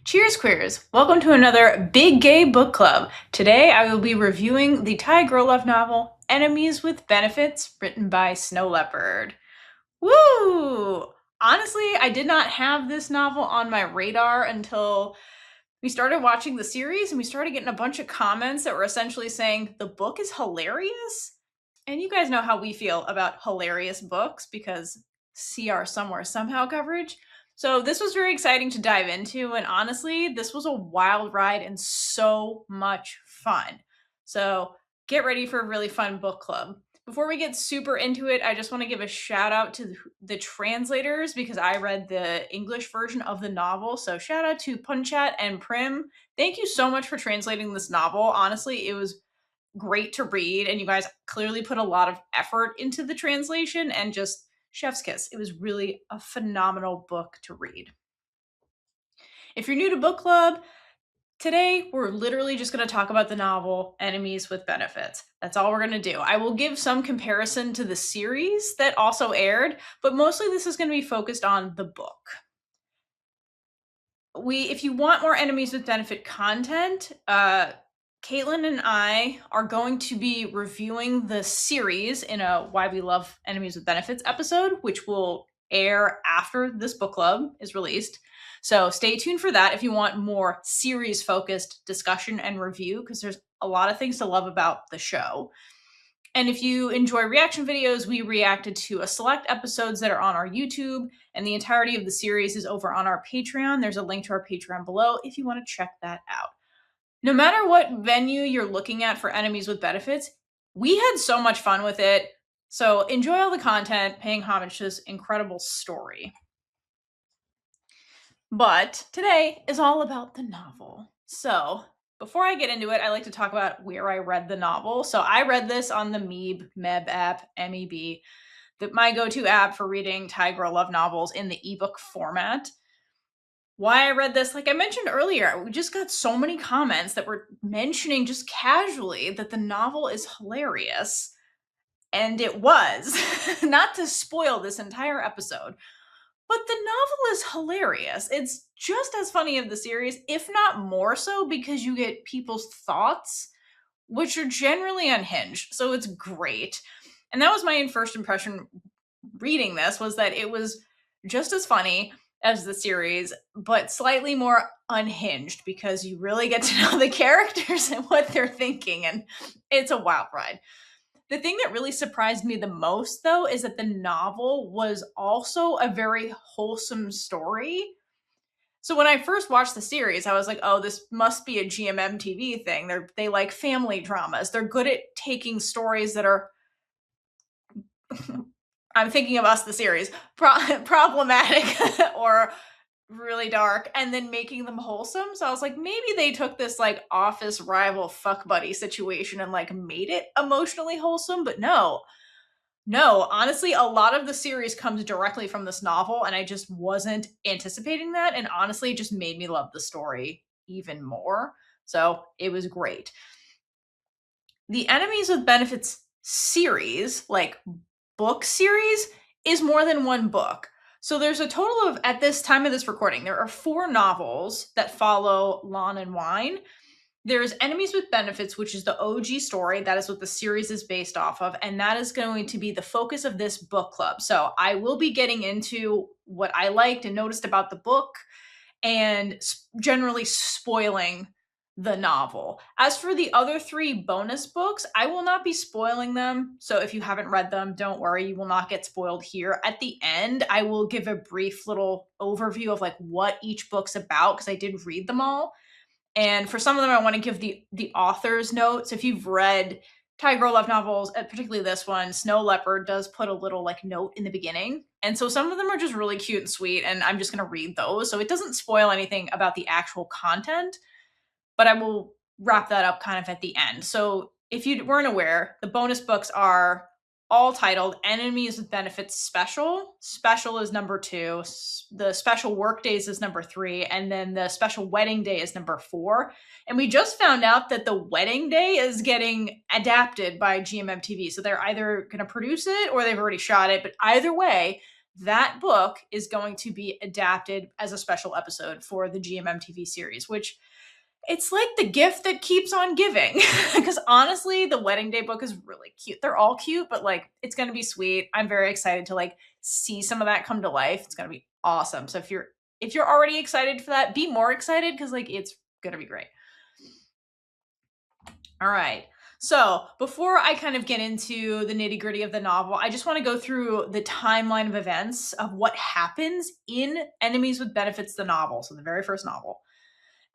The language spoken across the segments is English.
Cheers, queers! Welcome to another Big Gay Book Club. Today I will be reviewing the Thai girl love novel Enemies with Benefits, written by Snow Leopard. Woo! Honestly, I did not have this novel on my radar until we started watching the series and we started getting a bunch of comments that were essentially saying the book is hilarious. And you guys know how we feel about hilarious books because see our Somewhere Somehow coverage. So this was very exciting to dive into, and honestly, this was a wild ride and so much fun. So get ready for a really fun book club. Before we get super into it, I just want to give a shout out to the translators because I read the English version of the novel. So shout out to Punchat and Prim. Thank you so much for translating this novel. Honestly, it was great to read, and you guys clearly put a lot of effort into the translation, and just chef's kiss. It was really a phenomenal book to read. If you're new to book club, today we're literally just going to talk about the novel Enemies with Benefits. That's all we're going to do. I will give some comparison to the series that also aired, but mostly this is going to be focused on the book. If you want more Enemies with Benefit content, Kaitlynn and I are going to be reviewing the series in a Why We Love Enemies with Benefits episode, which will air after this book club is released. So stay tuned for that if you want more series-focused discussion and review, because there's a lot of things to love about the show. And if you enjoy reaction videos, we reacted to a select episodes that are on our YouTube, and the entirety of the series is over on our Patreon. There's a link to our Patreon below if you want to check that out. No matter what venue you're looking at for Enemies with Benefits, we had so much fun with it. So enjoy all the content, paying homage to this incredible story. But today is all about the novel. So before I get into it, I like to talk about where I read the novel. So I read this on the MEB app, MEB, my go-to app for reading Thai girl love novels in the ebook format. Why I read this, like I mentioned earlier, we just got so many comments that were mentioning just casually that the novel is hilarious. And it was. Not to spoil this entire episode, but the novel is hilarious. It's just as funny of the series, if not more so, because you get people's thoughts, which are generally unhinged. So it's great. And that was my first impression reading this, was that it was just as funny as the series, but slightly more unhinged because you really get to know the characters and what they're thinking, and it's a wild ride. The thing that really surprised me the most, though, is that the novel was also a very wholesome story. So when I first watched the series, I was like, oh, this must be a GMMTV thing. They like family dramas. They're good at taking stories that are I'm thinking of Us, the series, problematic or really dark, and then making them wholesome. So I was like, maybe they took this like office rival fuck buddy situation and like made it emotionally wholesome, but no, honestly, a lot of the series comes directly from this novel, and I just wasn't anticipating that, and honestly, it just made me love the story even more. So it was great. The Enemies with Benefits series, like book series, is more than one book. So there's a total of, at this time of this recording, there are 4 novels that follow Lawn and Wine. There's Enemies with Benefits, which is the OG story. That is what the series is based off of. And that is going to be the focus of this book club. So I will be getting into what I liked and noticed about the book and generally spoiling the novel. As for the other 3 bonus books, I will not be spoiling them. So if you haven't read them, don't worry, you will not get spoiled here. At the end, I will give a brief little overview of like what each book's about, because I did read them all. And for some of them, I want to give the author's notes. If you've read Thai girl love novels, particularly this one, Snow Leopard does put a little like note in the beginning. And so some of them are just really cute and sweet, and I'm just going to read those. So it doesn't spoil anything about the actual content, but I will wrap that up kind of at the end. So if you weren't aware, the bonus books are all titled Enemies with Benefits Special. Special is number 2. The Special Work Days is number 3. And then the Special Wedding Day is number 4. And we just found out that the Wedding Day is getting adapted by GMMTV. So they're either going to produce it or they've already shot it. But either way, that book is going to be adapted as a special episode for the GMMTV series, which it's like the gift that keeps on giving. Because honestly, the wedding day book is really cute. They're all cute, but like it's going to be sweet. I'm very excited to like see some of that come to life. It's going to be awesome. So if you're already excited for that, be more excited because like it's going to be great. All right. So before I kind of get into the nitty gritty of the novel, I just want to go through the timeline of events of what happens in Enemies with Benefits, the novel. So the very first novel.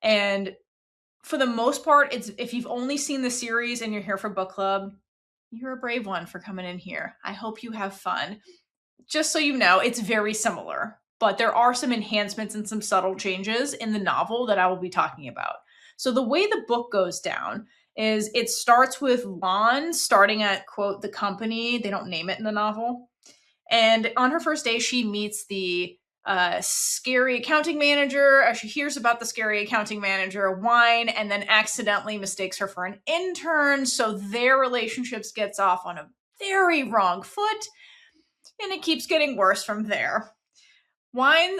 And for the most part, it's if you've only seen the series and you're here for book club, you're a brave one for coming in here. I hope you have fun. Just so you know, it's very similar, but there are some enhancements and some subtle changes in the novel that I will be talking about. So the way the book goes down is it starts with Lon starting at, quote, the company. They don't name it in the novel. And on her first day, she meets the scary accounting manager. She hears about the scary accounting manager, Wine, and then accidentally mistakes her for an intern. So their relationships gets off on a very wrong foot, and it keeps getting worse from there. Wine,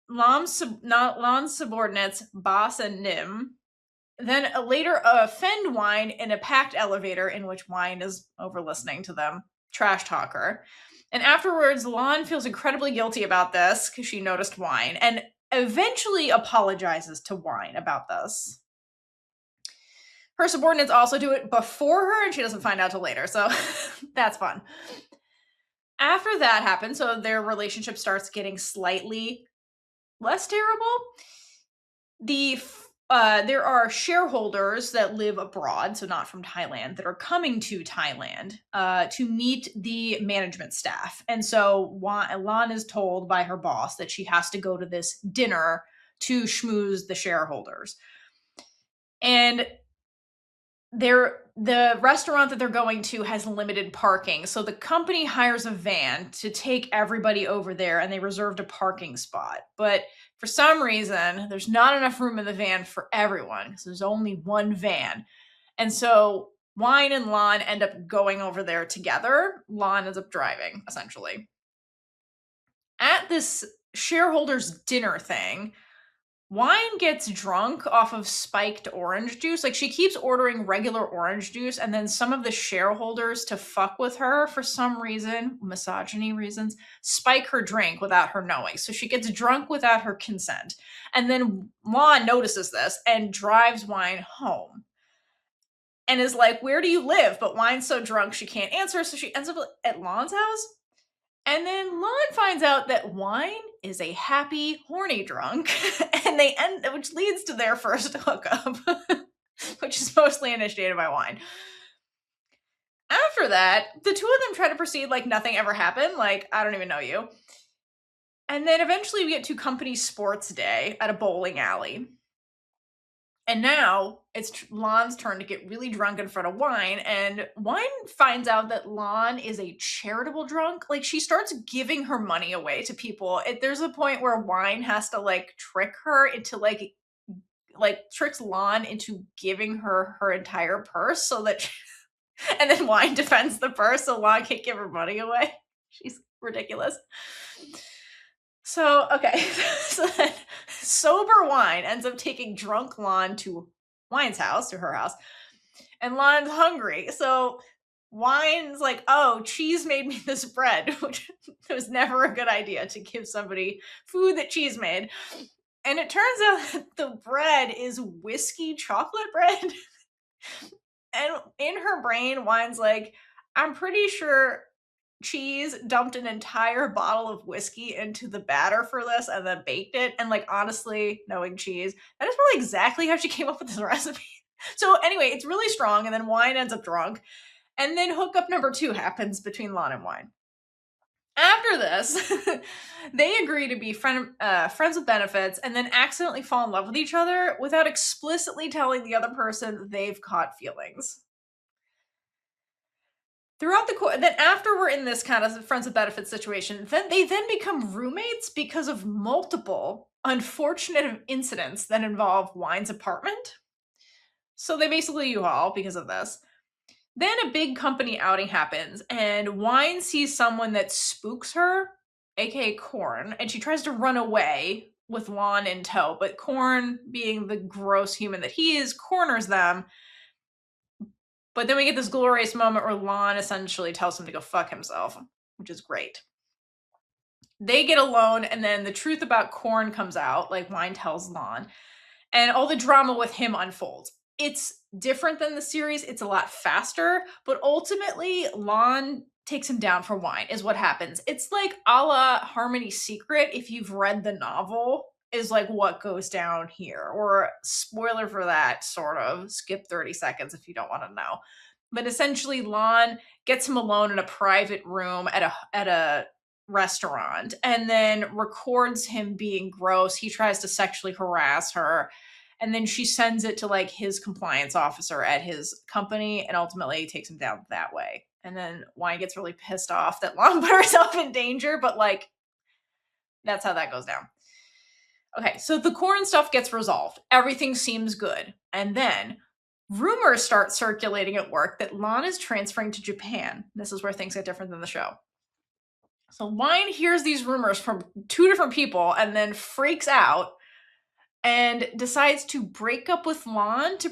Lon's subordinates, Boss and Nim, then later offend Wine in a packed elevator in which Wine is over listening to them trash talk her. And afterwards, Lon feels incredibly guilty about this because she noticed Wine and eventually apologizes to Wine about this. Her subordinates also do it before her and she doesn't find out till later, so that's fun. After that happens, so their relationship starts getting slightly less terrible. There are shareholders that live abroad, so not from Thailand, that are coming to Thailand to meet the management staff. And so Lan is told by her boss that she has to go to this dinner to schmooze the shareholders. And the restaurant that they're going to has limited parking. So the company hires a van to take everybody over there and they reserved a parking spot. But for some reason, there's not enough room in the van for everyone. So there's only one van. And so Wine and Lon end up going over there together. Lon ends up driving, essentially. At this shareholders dinner thing, Wine gets drunk off of spiked orange juice. Like she keeps ordering regular orange juice, and then some of the shareholders to fuck with her for some reason, misogyny reasons, spike her drink without her knowing. So she gets drunk without her consent. And then Lon notices this and drives Wine home. And is like, "Where do you live?" But Wine's so drunk she can't answer, so she ends up at Lon's house. And then Lon finds out that Wine is a happy, horny drunk, and which leads to their first hookup, which is mostly initiated by Wine. After that, the two of them try to proceed like nothing ever happened, like, I don't even know you. And then eventually we get to company sports day at a bowling alley. And now it's Lon's turn to get really drunk in front of Wine, and Wine finds out that Lon is a charitable drunk. Like she starts giving her money away to people. There's a point where Wine has to like trick her into like tricks Lon into giving her her entire purse so that and then Wine defends the purse so Lon can't give her money away. She's ridiculous. So, okay, so then sober Wine ends up taking drunk Lon to Wine's house, to her house, and Lon's hungry. So Wine's like, "Oh, Cheese made me this bread," which was never a good idea to give somebody food that Cheese made. And it turns out that the bread is whiskey chocolate bread. And in her brain, Wine's like, "I'm pretty sure Cheese dumped an entire bottle of whiskey into the batter for this and then baked it." And like, honestly, knowing Cheese, that is probably exactly how she came up with this recipe. So anyway, it's really strong, and then Wine ends up drunk. And then hookup number 2 happens between Lon and Wine. After this, they agree to be friends with benefits and then accidentally fall in love with each other without explicitly telling the other person they've caught feelings. Throughout the course, then after we're in this kind of friends with benefits situation, then they become roommates because of multiple unfortunate incidents that involve Wine's apartment. So they basically U-Haul because of this. Then a big company outing happens, and Wine sees someone that spooks her, aka Corn, and she tries to run away with Lon in tow, but Corn, being the gross human that he is, corners them. But then we get this glorious moment where Lon essentially tells him to go fuck himself, which is great. They get alone, and then the truth about Corn comes out, like Wine tells Lon, and all the drama with him unfolds. It's different than the series. It's a lot faster, but ultimately Lon takes him down for Wine is what happens. It's like a la Harmony's Secret, if you've read the novel, is like what goes down here. Or spoiler for that, sort of. Skip 30 seconds if you don't want to know. But essentially Lon gets him alone in a private room at a restaurant and then records him being gross. He tries to sexually harass her. And then she sends it to like his compliance officer at his company and ultimately takes him down that way. And then Wine gets really pissed off that Lon put herself in danger, but like, that's how that goes down. Okay, so the Corn stuff gets resolved. Everything seems good. And then rumors start circulating at work that Lon is transferring to Japan. This is where things get different than the show. So Wine hears these rumors from 2 different people and then freaks out and decides to break up with Lon to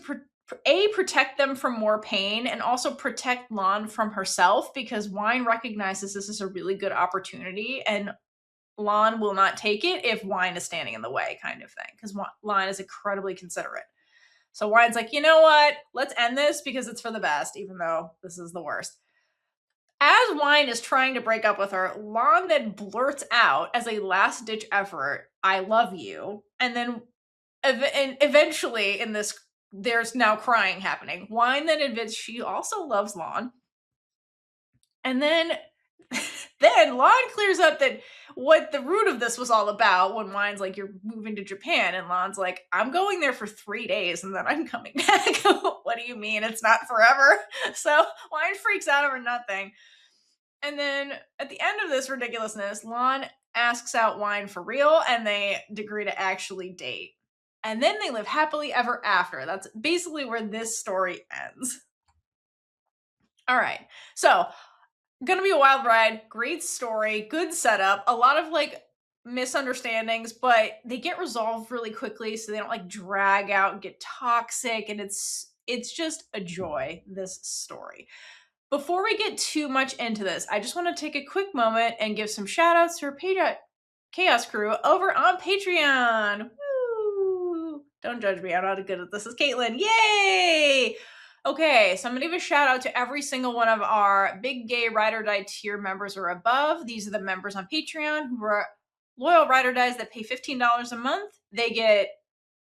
protect them from more pain and also protect Lon from herself, because Wine recognizes this is a really good opportunity and Lon will not take it if Wine is standing in the way, kind of thing, because Lon is incredibly considerate. So Wine's like, you know what? Let's end this because it's for the best, even though this is the worst. As Wine is trying to break up with her, Lon then blurts out as a last-ditch effort, "I love you," and then eventually in this, there's now crying happening. Wine then admits she also loves Lon. And then Lon clears up that what the root of this was all about when Wine's like, "You're moving to Japan." And Lon's like, "I'm going there for 3 days and then I'm coming back." What do you mean? It's not forever. So Wine freaks out over nothing. And then at the end of this ridiculousness, Lon asks out Wine for real and they agree to actually date. And then they live happily ever after. That's basically where this story ends. All right. So, gonna be a wild ride. Great story. Good setup. A lot of like misunderstandings, but they get resolved really quickly so they don't like drag out and get toxic. And it's just a joy, this story. Before we get too much into this, I just want to take a quick moment and give some shout outs to our Chaos crew over on Patreon. Woo! Don't judge me. I'm not good at this. This is Kaitlynn. Yay! Okay, so I'm going to give a shout out to every single one of our Big Gay Ride or Die tier members or above. These are the members on Patreon who are loyal Ride or Dies that pay $15 a month. They get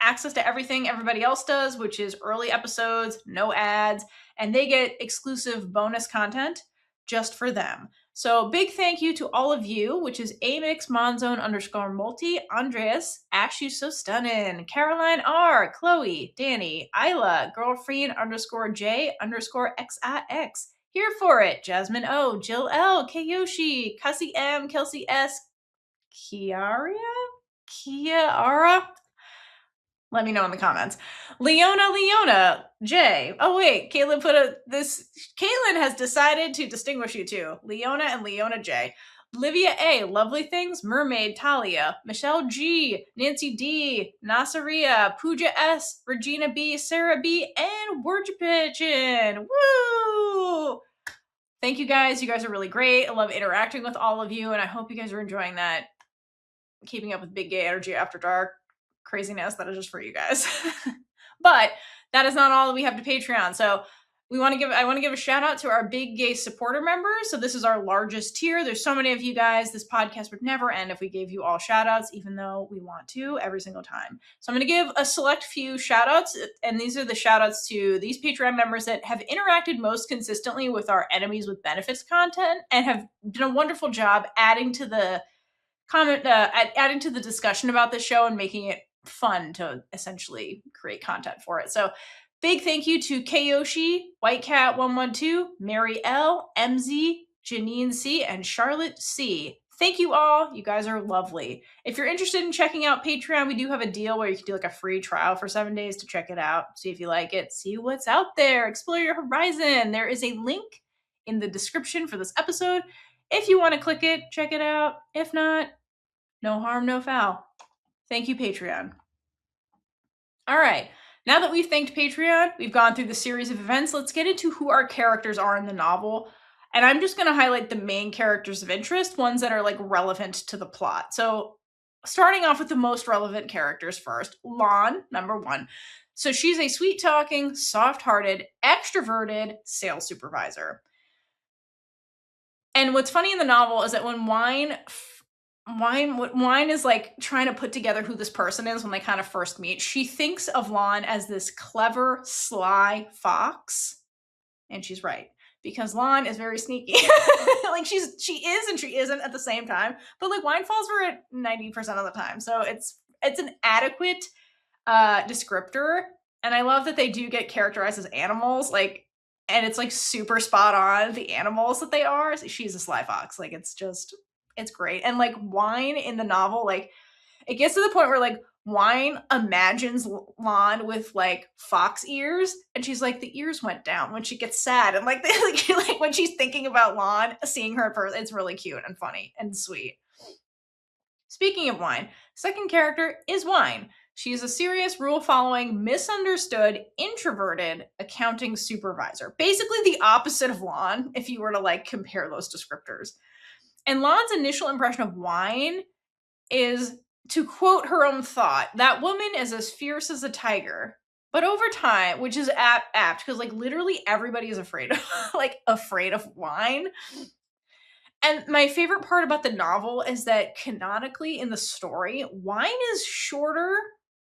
access to everything everybody else does, which is early episodes, no ads, and they get exclusive bonus content just for them. So big thank you to all of you, which is Amix Monzone _multi, Andreas, Ash You So Stunnin', Caroline R, Chloe, Danny, Isla, Girlfriend _J _XIX, Here For It, Jasmine O, Jill L, Kayoshi, Cassie M, Kelsey S, Kiara? Let me know in the comments. Leona, J. Oh wait, Kaitlynn Kaitlynn has decided to distinguish you two. Leona and Leona J. Livia A, Lovely Things, Mermaid, Talia, Michelle G, Nancy D, Nasaria, Pooja S, Regina B, Sarah B, and Word Pigeon. Woo! Thank you guys. You guys are really great. I love interacting with all of you, and I hope you guys are enjoying that keeping up with Big Gay Energy After Dark craziness that is just for you guys. But that is not all that we have to Patreon. So I want to give a shout out to our Big Gay supporter members. So this is our largest tier. There's so many of you guys. This podcast would never end if we gave you all shout outs, even though we want to every single time. So I'm going to give a select few shout outs, and these are the shout outs to these Patreon members that have interacted most consistently with our Enemies with Benefits content and have done a wonderful job adding to the adding to the discussion about the show and making it fun to essentially create content for it. So big thank you to Kayoshi, Whitecat112, Mary L, MZ, Janine C, and Charlotte C. Thank you all. You guys are lovely. If you're interested in checking out Patreon, we do have a deal where you can do like a free trial for 7 days to check it out. See if you like it. See what's out there. Explore your horizon. There is a link in the description for this episode If you want to click it, check it out. If not, no harm, no foul. Thank you, Patreon. All right. Now that we've thanked Patreon, we've gone through the series of events, let's get into who our characters are in the novel. And I'm just going to highlight the main characters of interest, ones that are like relevant to the plot. So starting off with the most relevant characters first, Lon, number 1. So she's a sweet-talking, soft-hearted, extroverted sales supervisor. And what's funny in the novel is that when Wine is like trying to put together who this person is when they kind of first meet, she thinks of Lon as this clever, sly fox. And she's right, because Lon is very sneaky. Like she is and she isn't at the same time. But like Wine falls for it 90% of the time. So it's an adequate descriptor. And I love that they do get characterized as animals, like, and it's like super spot on the animals that they are. She's a sly fox. Like it's great. And like Wine in the novel, like it gets to the point where like Wine imagines Lon with like fox ears, and she's like, the ears went down when she gets sad, and like, like when she's thinking about Lon, seeing her in person, it's really cute and funny and sweet. Speaking of Wine, second character is Wine. She's a serious, rule-following, misunderstood, introverted accounting supervisor. Basically the opposite of Lon, if you were to like compare those descriptors. And Lon's initial impression of Wine is, to quote her own thought, that woman is as fierce as a tiger. But over time, which is apt, because like literally everybody is afraid of afraid of Wine. And my favorite part about the novel is that canonically in the story, Wine is shorter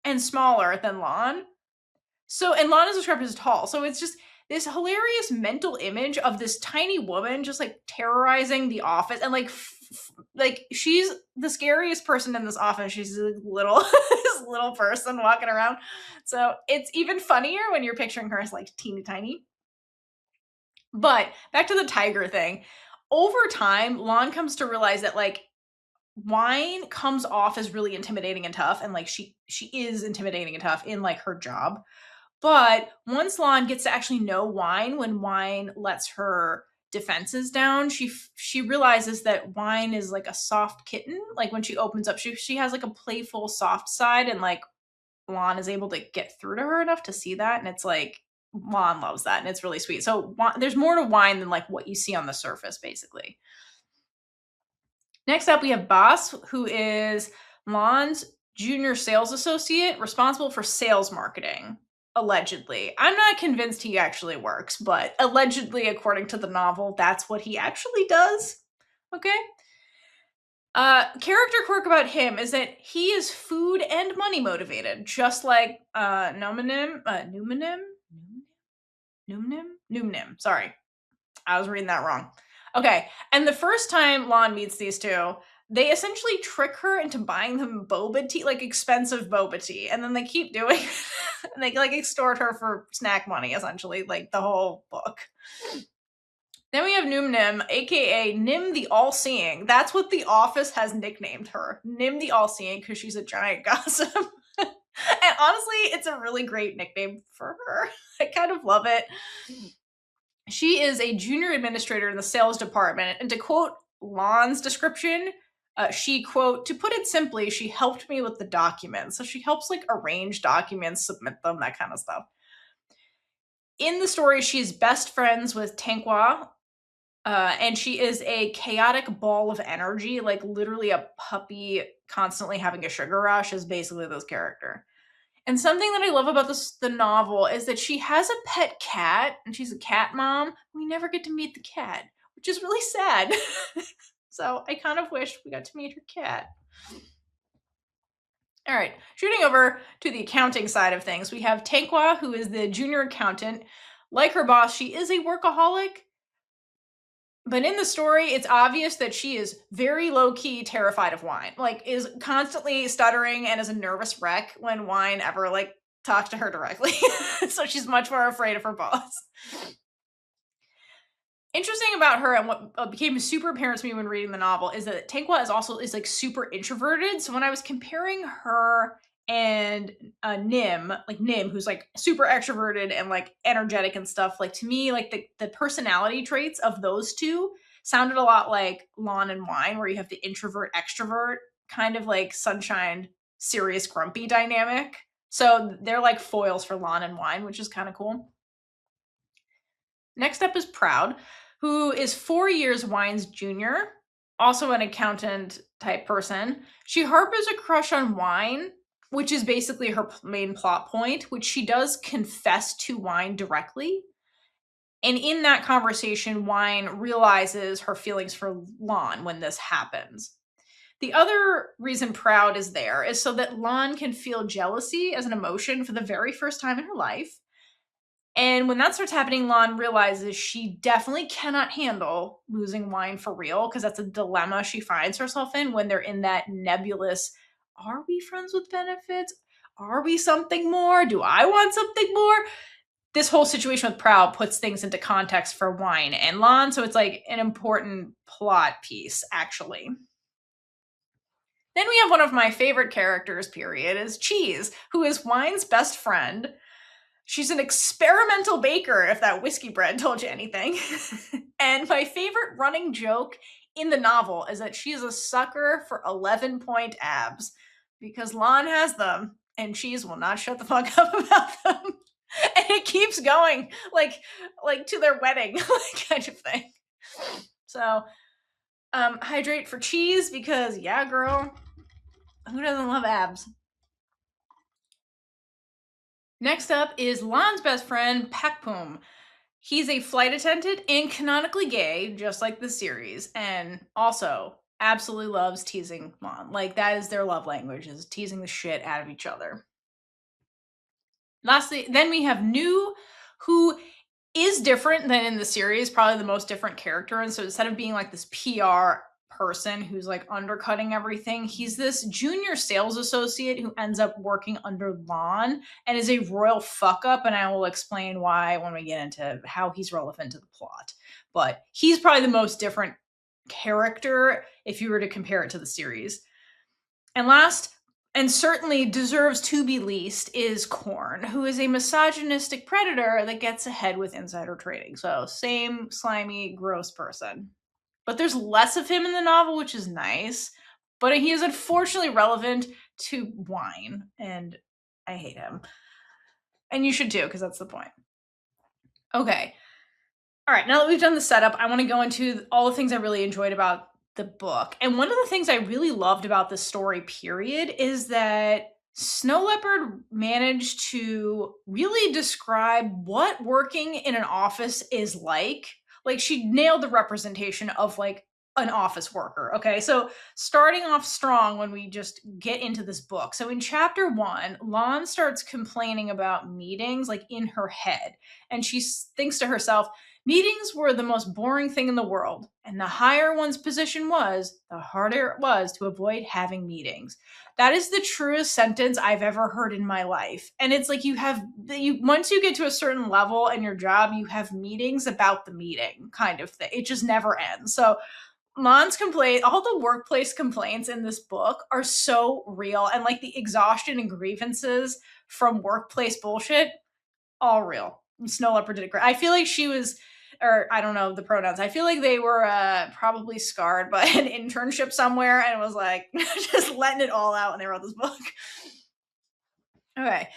and smaller than Lon. So, and Lon is described as tall. So it's just this hilarious mental image of this tiny woman just like terrorizing the office, and like she's the scariest person in this office. She's a little this little person walking around. So it's even funnier when you're picturing her as like teeny tiny. But back to the tiger thing. Over time, Lon comes to realize that like Wine comes off as really intimidating and tough, and like she is intimidating and tough in like her job. But once Lon gets to actually know Wine, when Wine lets her defenses down, she realizes that Wine is like a soft kitten. Like when she opens up, she has like a playful, soft side, and like Lon is able to get through to her enough to see that, and it's like Lon loves that, and it's really sweet. So there's more to Wine than like what you see on the surface, basically. Next up, we have Boss, who is Lon's junior sales associate responsible for sales marketing. Allegedly. I'm not convinced he actually works, but allegedly, according to the novel, that's what he actually does. Okay? Character quirk about him is that he is food and money motivated, just like Numanim. Sorry. I was reading that wrong. Okay, and the first time Lon meets these two, they essentially trick her into buying them boba tea, like expensive boba tea, and then they keep doing and they like extort her for snack money, essentially, like the whole book. Then we have Nim, aka Nim the All-Seeing. That's what The Office has nicknamed her. Nim the All-Seeing, because she's a giant gossip. And honestly, it's a really great nickname for her. I kind of love it. She is a junior administrator in the sales department, and to quote Lon's description, she, quote, to put it simply, she helped me with the documents. So she helps like arrange documents, submit them, that kind of stuff. In the story, she's best friends with Tanqua, and she is a chaotic ball of energy, like literally a puppy constantly having a sugar rush is basically this character. And something that I love about the novel is that she has a pet cat, and she's a cat mom. We never get to meet the cat, which is really sad. So I kind of wish we got to meet her cat. All right, shooting over to the accounting side of things, we have Tanqua, who is the junior accountant. Like her boss, she is a workaholic. But in the story, it's obvious that she is very low-key terrified of Wine. Like, is constantly stuttering and is a nervous wreck when Wine ever, like, talks to her directly. So she's much more afraid of her boss. Interesting about her, and what became super apparent to me when reading the novel, is that Tanqua is like super introverted. So when I was comparing her and Nim, who's like super extroverted and like energetic and stuff, like to me, like the personality traits of those two sounded a lot like Lon and Wine, where you have the introvert extrovert kind of like sunshine, serious, grumpy dynamic. So they're like foils for Lon and Wine, which is kind of cool. Next up is Proud, who is 4 years Wine's junior, also an accountant type person. She harbors a crush on Wine, which is basically her main plot point, which she does confess to Wine directly. And in that conversation, Wine realizes her feelings for Lon when this happens. The other reason Proud is there is so that Lon can feel jealousy as an emotion for the very first time in her life. And when that starts happening, Lon realizes she definitely cannot handle losing Wine for real, because that's a dilemma she finds herself in when they're in that nebulous, are we friends with benefits? Are we something more? Do I want something more? This whole situation with Proud puts things into context for Wine and Lon, so it's like an important plot piece, actually. Then we have one of my favorite characters, period, is Cheese, who is Wine's best friend. She's an experimental baker, if that whiskey bread told you anything. And my favorite running joke in the novel is that she's a sucker for 11-point abs, because Lon has them and Cheese will not shut the fuck up about them. And it keeps going, like to their wedding, kind of thing. So, hydrate for Cheese, because yeah, girl, who doesn't love abs? Next up is Lon's best friend, Pakpum. He's a flight attendant and canonically gay, just like the series, and also absolutely loves teasing Lon. Like, that is their love language, is teasing the shit out of each other. Lastly, then we have Nu, who is different than in the series, probably the most different character. And so instead of being like this PR person who's like undercutting everything, he's this junior sales associate who ends up working under Lon and is a royal fuck up. And I will explain why when we get into how he's relevant to the plot. But he's probably the most different character if you were to compare it to the series. And last, and certainly deserves to be least, is Korn, who is a misogynistic predator that gets ahead with insider trading. So same slimy, gross person. But there's less of him in the novel, which is nice. But he is unfortunately relevant to Wine, and I hate him. And you should too, because that's the point. Okay. All right, now that we've done the setup, I want to go into all the things I really enjoyed about the book. And one of the things I really loved about the story, period, is that Snow Leopard managed to really describe what working in an office is like. Like, she nailed the representation of like an office worker. Okay, so starting off strong when we just get into this book. So in chapter 1, Lon starts complaining about meetings like in her head. And she thinks to herself, meetings were the most boring thing in the world, and the higher one's position was, the harder it was to avoid having meetings. That is the truest sentence I've ever heard in my life. And it's like once you get to a certain level in your job, you have meetings about the meeting kind of thing. It just never ends. So Lon's complaint, all the workplace complaints in this book are so real, and like the exhaustion and grievances from workplace bullshit, all real. Snow Leopard did it great. I feel like she was, or I don't know the pronouns. I feel like they were probably scarred by an internship somewhere and was like just letting it all out when they wrote this book. Okay.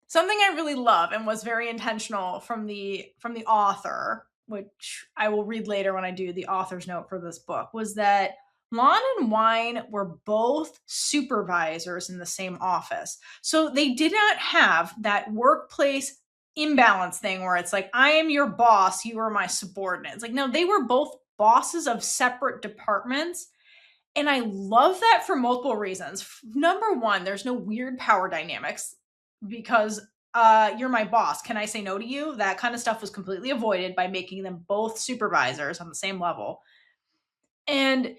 Something I really love and was very intentional from the author, which I will read later when I do the author's note for this book, was that Lon and Wine were both supervisors in the same office. So they did not have that workplace imbalance thing where it's like, I am your boss, you are my subordinate. It's like, no, they were both bosses of separate departments. And I love that for multiple reasons. Number one, there's no weird power dynamics because you're my boss. Can I say no to you? That kind of stuff was completely avoided by making them both supervisors on the same level. And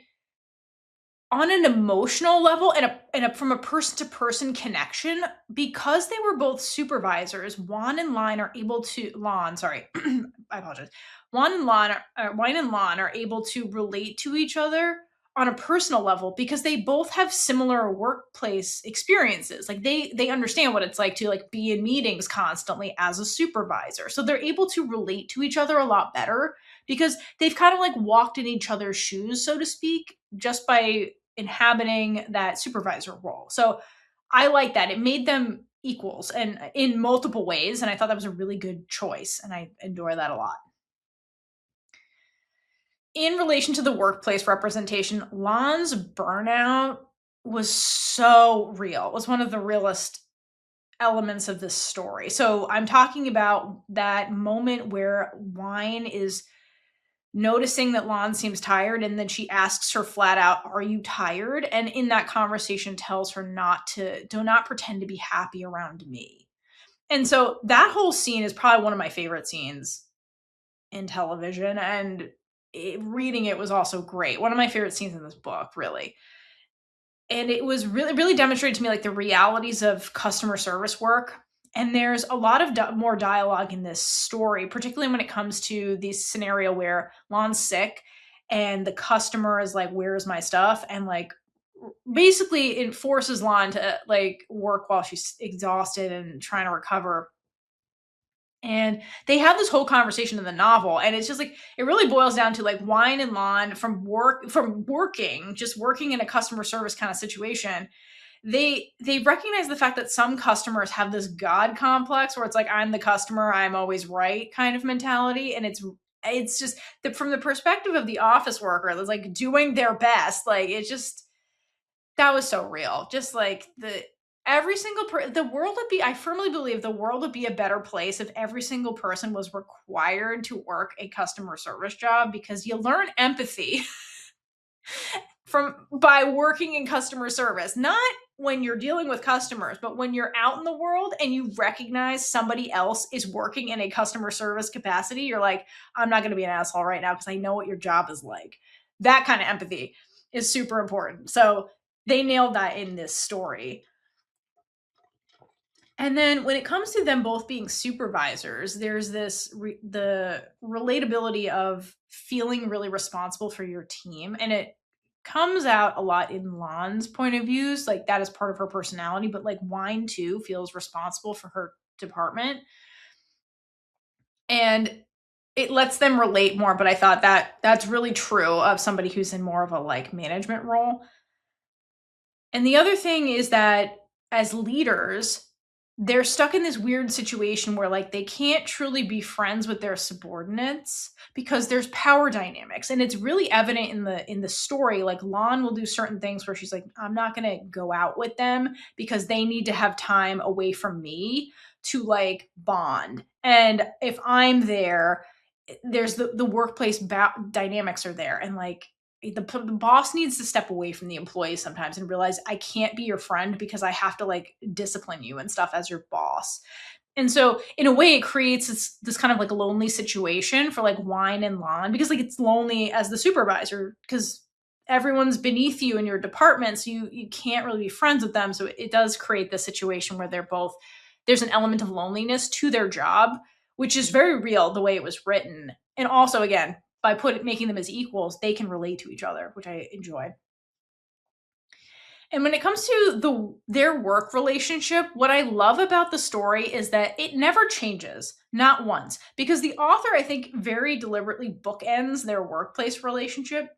on an emotional level and from a person-to-person connection, because they were both supervisors, Wine and Lon are able to relate to each other on a personal level because they both have similar workplace experiences. Like they understand what it's like to like be in meetings constantly as a supervisor. So they're able to relate to each other a lot better because they've kind of like walked in each other's shoes, so to speak, just by inhabiting that supervisor role. So I like that. It made them equals and in multiple ways. And I thought that was a really good choice. And I enjoy that a lot. In relation to the workplace representation, Lon's burnout was so real. It was one of the realest elements of this story. So I'm talking about that moment where Wine is noticing that Lon seems tired, and then she asks her flat out, "Are you tired?" And in that conversation tells her not to do not pretend to be happy around me. And so that whole scene is probably one of my favorite scenes in television, and reading it was also great. One of my favorite scenes in this book, really. And it was really demonstrated to me like the realities of customer service work. And there's a lot of more dialogue in this story, particularly when it comes to this scenario where Lon's sick and the customer is like, "Where's my stuff?" And like basically it forces Lon to like work while she's exhausted and trying to recover. And they have this whole conversation in the novel, and it's just like it really boils down to like Wine and Lon from working, just working in a customer service kind of situation. They recognize the fact that some customers have this god complex where it's like, I'm the customer, I'm always right kind of mentality. And it's just from the perspective of the office worker that's like doing their best. Like it just that was so real. Just like the world would be, I firmly believe the world would be a better place if every single person was required to work a customer service job, because you learn empathy from by working in customer service. Not when you're dealing with customers, but when you're out in the world and you recognize somebody else is working in a customer service capacity, you're like, I'm not going to be an asshole right now because I know what your job is like. That kind of empathy is super important. So they nailed that in this story. And then when it comes to them both being supervisors, there's the relatability of feeling really responsible for your team. And it comes out a lot in Lon's point of views. Like that is part of her personality, but like Wine too feels responsible for her department. And it lets them relate more. But I thought that that's really true of somebody who's in more of a like management role. And the other thing is that as leaders, they're stuck in this weird situation where like they can't truly be friends with their subordinates because there's power dynamics. And it's really evident in the story. Like Lon will do certain things where she's like, I'm not going to go out with them because they need to have time away from me to like bond. And if I'm there, there's the workplace dynamics are there, and like the boss needs to step away from the employees sometimes and realize I can't be your friend because I have to like discipline you and stuff as your boss. And so in a way it creates this kind of like lonely situation for like Wine and Lon, because like it's lonely as the supervisor because everyone's beneath you in your department, so you can't really be friends with them. So it does create this situation where they're both, there's an element of loneliness to their job, which is very real the way it was written. And also again, by making them as equals, they can relate to each other, which I enjoy. And when it comes to their work relationship, what I love about the story is that it never changes, not once, because the author, I think, very deliberately bookends their workplace relationship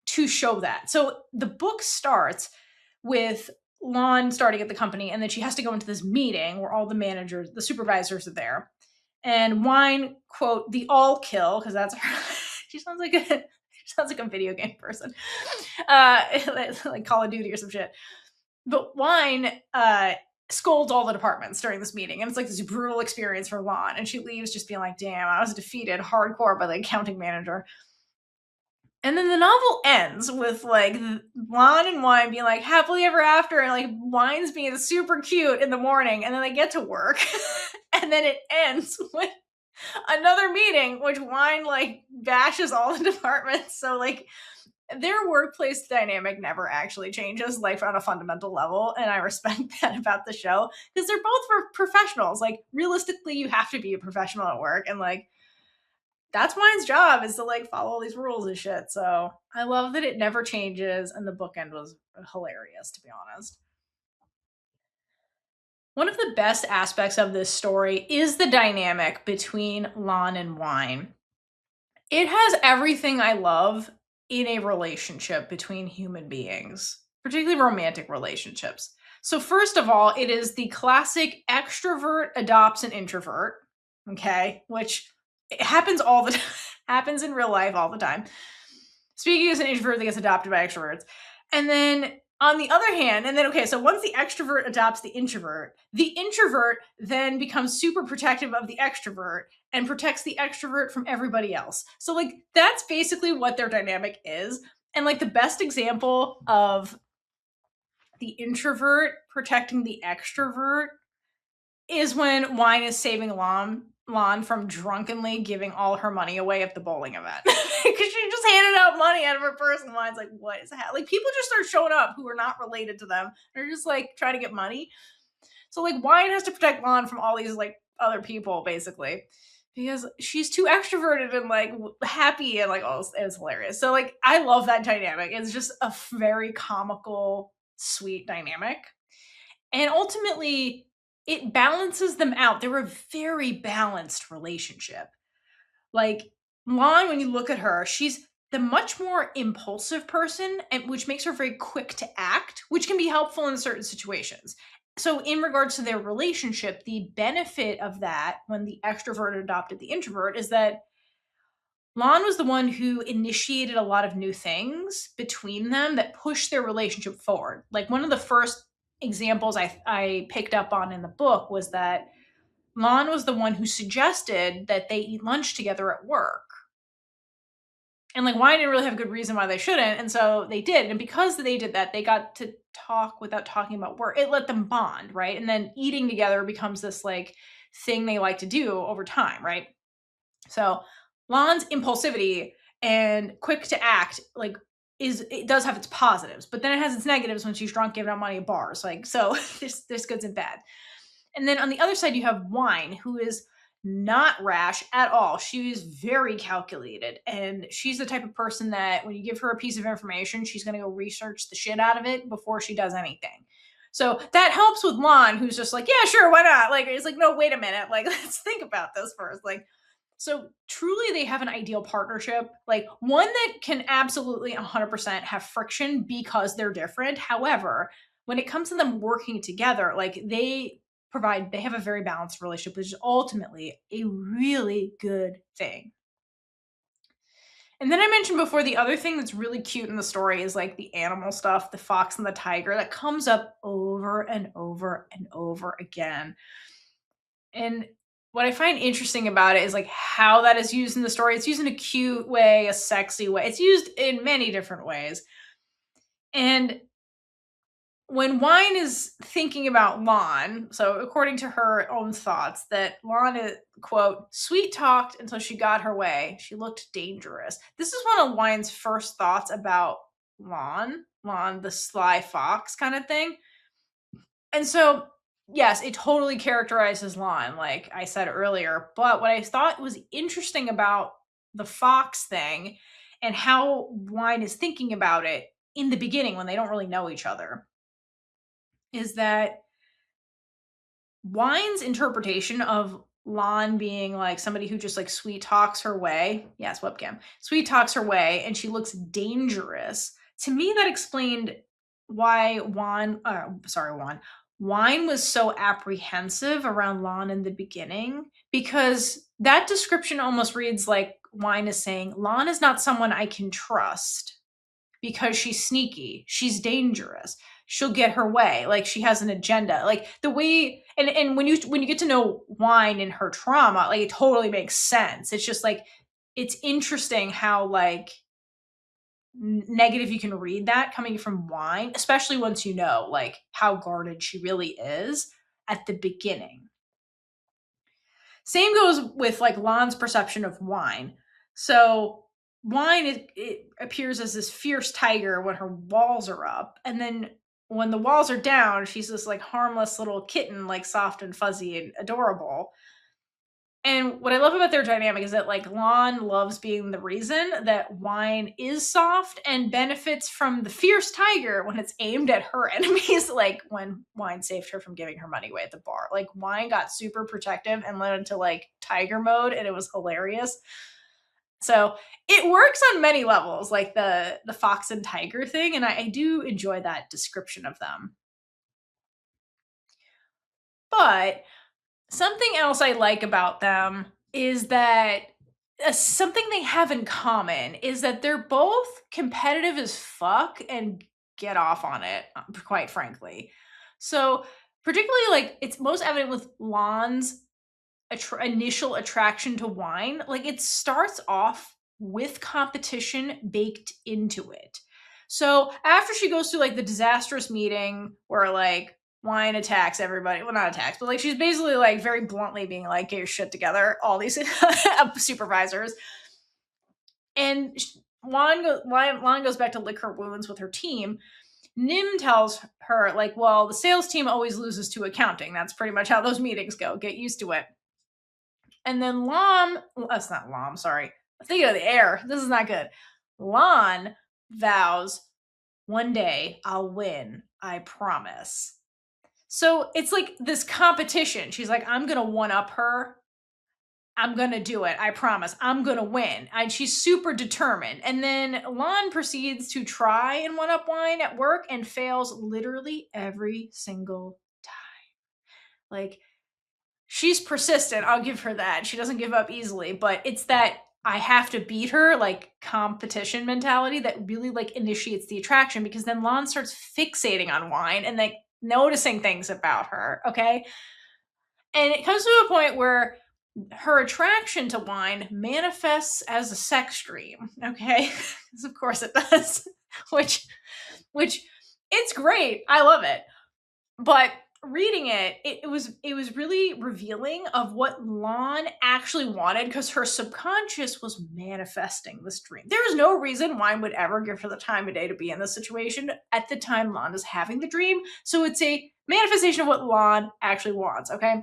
to show that. So the book starts with Lon starting at the company, and then she has to go into this meeting where all the managers, the supervisors are there. And Wine, quote, the all kill, because that's her. She sounds like a video game person, like Call of Duty or some shit. But Wine scolds all the departments during this meeting, and it's like this brutal experience for Lon. And she leaves just being like, "Damn, I was defeated hardcore by the accounting manager." And then the novel ends with like Lon and Wine being like happily ever after, and like Wine's being super cute in the morning, and then they get to work, and then it ends with another meeting, which Wine like bashes all the departments. So like their workplace dynamic never actually changes, like on a fundamental level, and I respect that about the show because they're both professionals. Like realistically, you have to be a professional at work, and like that's Wine's job is to like follow all these rules and shit. So I love that it never changes, and the bookend was hilarious, to be honest. One of the best aspects of this story is the dynamic between Lon and Wine. It has everything I love in a relationship between human beings, particularly romantic relationships. So, first of all, it is the classic extrovert adopts an introvert, okay, which it happens all the time, happens in real life all the time. Speaking as an introvert that gets adopted by extroverts. And then on the other hand, and then, okay, so once the extrovert adopts the introvert then becomes super protective of the extrovert and protects the extrovert from everybody else. So, like, that's basically what their dynamic is. And, like, the best example of the introvert protecting the extrovert is when Wine is saving Lon from drunkenly giving all her money away at the bowling event. Because she just handed out money out of her purse, and Wine's like, what is that? Like, people just start showing up who are not related to them. They're just, like, trying to get money. So, like, Wine has to protect Lon from all these, like, other people, basically. Because she's too extroverted and, like, happy and, like, oh, it was hilarious. So, like, I love that dynamic. It's just a very comical, sweet dynamic. And ultimately, it balances them out. They're a very balanced relationship. Like, Lon, when you look at her, she's the much more impulsive person, and which makes her very quick to act, which can be helpful in certain situations. So, in regards to their relationship, the benefit of that when the extrovert adopted the introvert is that Lon was the one who initiated a lot of new things between them that pushed their relationship forward. Like, one of the first examples I picked up on in the book was that Lon was the one who suggested that they eat lunch together at work. And, like, Wine didn't really have a good reason why they shouldn't, and so they did. And because they did that, they got to talk without talking about work. It let them bond, right? And then eating together becomes this, like, thing they like to do over time, right? So Lon's impulsivity and quick to act, like, it does have its positives, but then it has its negatives when she's drunk giving out money at bars. Like, so there's goods and bad. And then on the other side, you have Wine, who is not rash at all. She is very calculated, and she's the type of person that when you give her a piece of information, she's going to go research the shit out of it before she does anything. So that helps with Lon, who's just like, yeah, sure, why not? Like, it's like, no, wait a minute. Like, let's think about this first. Like, so truly they have an ideal partnership, like one that can absolutely 100% have friction because they're different. However, when it comes to them working together, like they have a very balanced relationship, which is ultimately a really good thing. And then I mentioned before, the other thing that's really cute in the story is like the animal stuff, the fox and the tiger that comes up over and over and over again. And what I find interesting about it is like how that is used in the story. It's used in a cute way, a sexy way. It's used in many different ways. And when Wine is thinking about Lon, so according to her own thoughts, that Lon is, quote, sweet talked until she got her way. She looked dangerous. This is one of Wine's first thoughts about Lon, the sly fox kind of thing. And so, yes, it totally characterizes Lon, like I said earlier. But what I thought was interesting about the fox thing and how Wine is thinking about it in the beginning when they don't really know each other is that Wine's interpretation of Lon being like somebody who just like sweet talks her way. Yes, webcam. Sweet talks her way and she looks dangerous. To me, that explained why Wine was so apprehensive around Lon in the beginning, because that description almost reads like Wine is saying, Lon is not someone I can trust because she's sneaky. She's dangerous. She'll get her way. Like she has an agenda. Like the way and when you get to know Wine and her trauma, like it totally makes sense. It's just like it's interesting how like negative you can read that coming from Wine, especially once you know like how guarded she really is at the beginning. Same goes with like Lon's perception of Wine. So Wine it appears as this fierce tiger when her walls are up, and then when the walls are down, she's this like harmless little kitten, like soft and fuzzy and adorable. And what I love about their dynamic is that like Lon loves being the reason that Wine is soft and benefits from the fierce tiger when it's aimed at her enemies, like when Wine saved her from giving her money away at the bar. Like Wine got super protective and went into like tiger mode and it was hilarious. So it works on many levels, like the fox and tiger thing, and I do enjoy that description of them. But something else I like about them is that something they have in common is that they're both competitive as fuck and get off on it, quite frankly. So, particularly like it's most evident with Lon's initial attraction to wine. Like it starts off with competition baked into it. So after she goes through like the disastrous meeting where like wine attacks everybody, well, not attacks, but like she's basically like very bluntly being like, get your shit together, all these supervisors. And Lon goes back to lick her wounds with her team. Nim tells her, like, well, the sales team always loses to accounting. That's pretty much how those meetings go. Get used to it. And then that's not Lom, sorry. I'm thinking of the air. This is not good. Lon vows, one day I'll win. I promise. So it's like this competition. She's like, I'm going to one up her. I'm going to do it. I promise. I'm going to win. And she's super determined. And then Lon proceeds to try and one up wine at work and fails literally every single time. Like, she's persistent. I'll give her that. She doesn't give up easily, but it's that I have to beat her, like competition mentality that really like initiates the attraction, because then Lon starts fixating on wine and like noticing things about her. Okay. And it comes to a point where her attraction to wine manifests as a sex dream. Okay. Because of course it does, which it's great. I love it. But reading it, it was really revealing of what Lon actually wanted, because her subconscious was manifesting this dream. There is no reason wine would ever give her the time of day to be in this situation at the time Lon is having the dream. So it's a manifestation of what Lon actually wants, okay?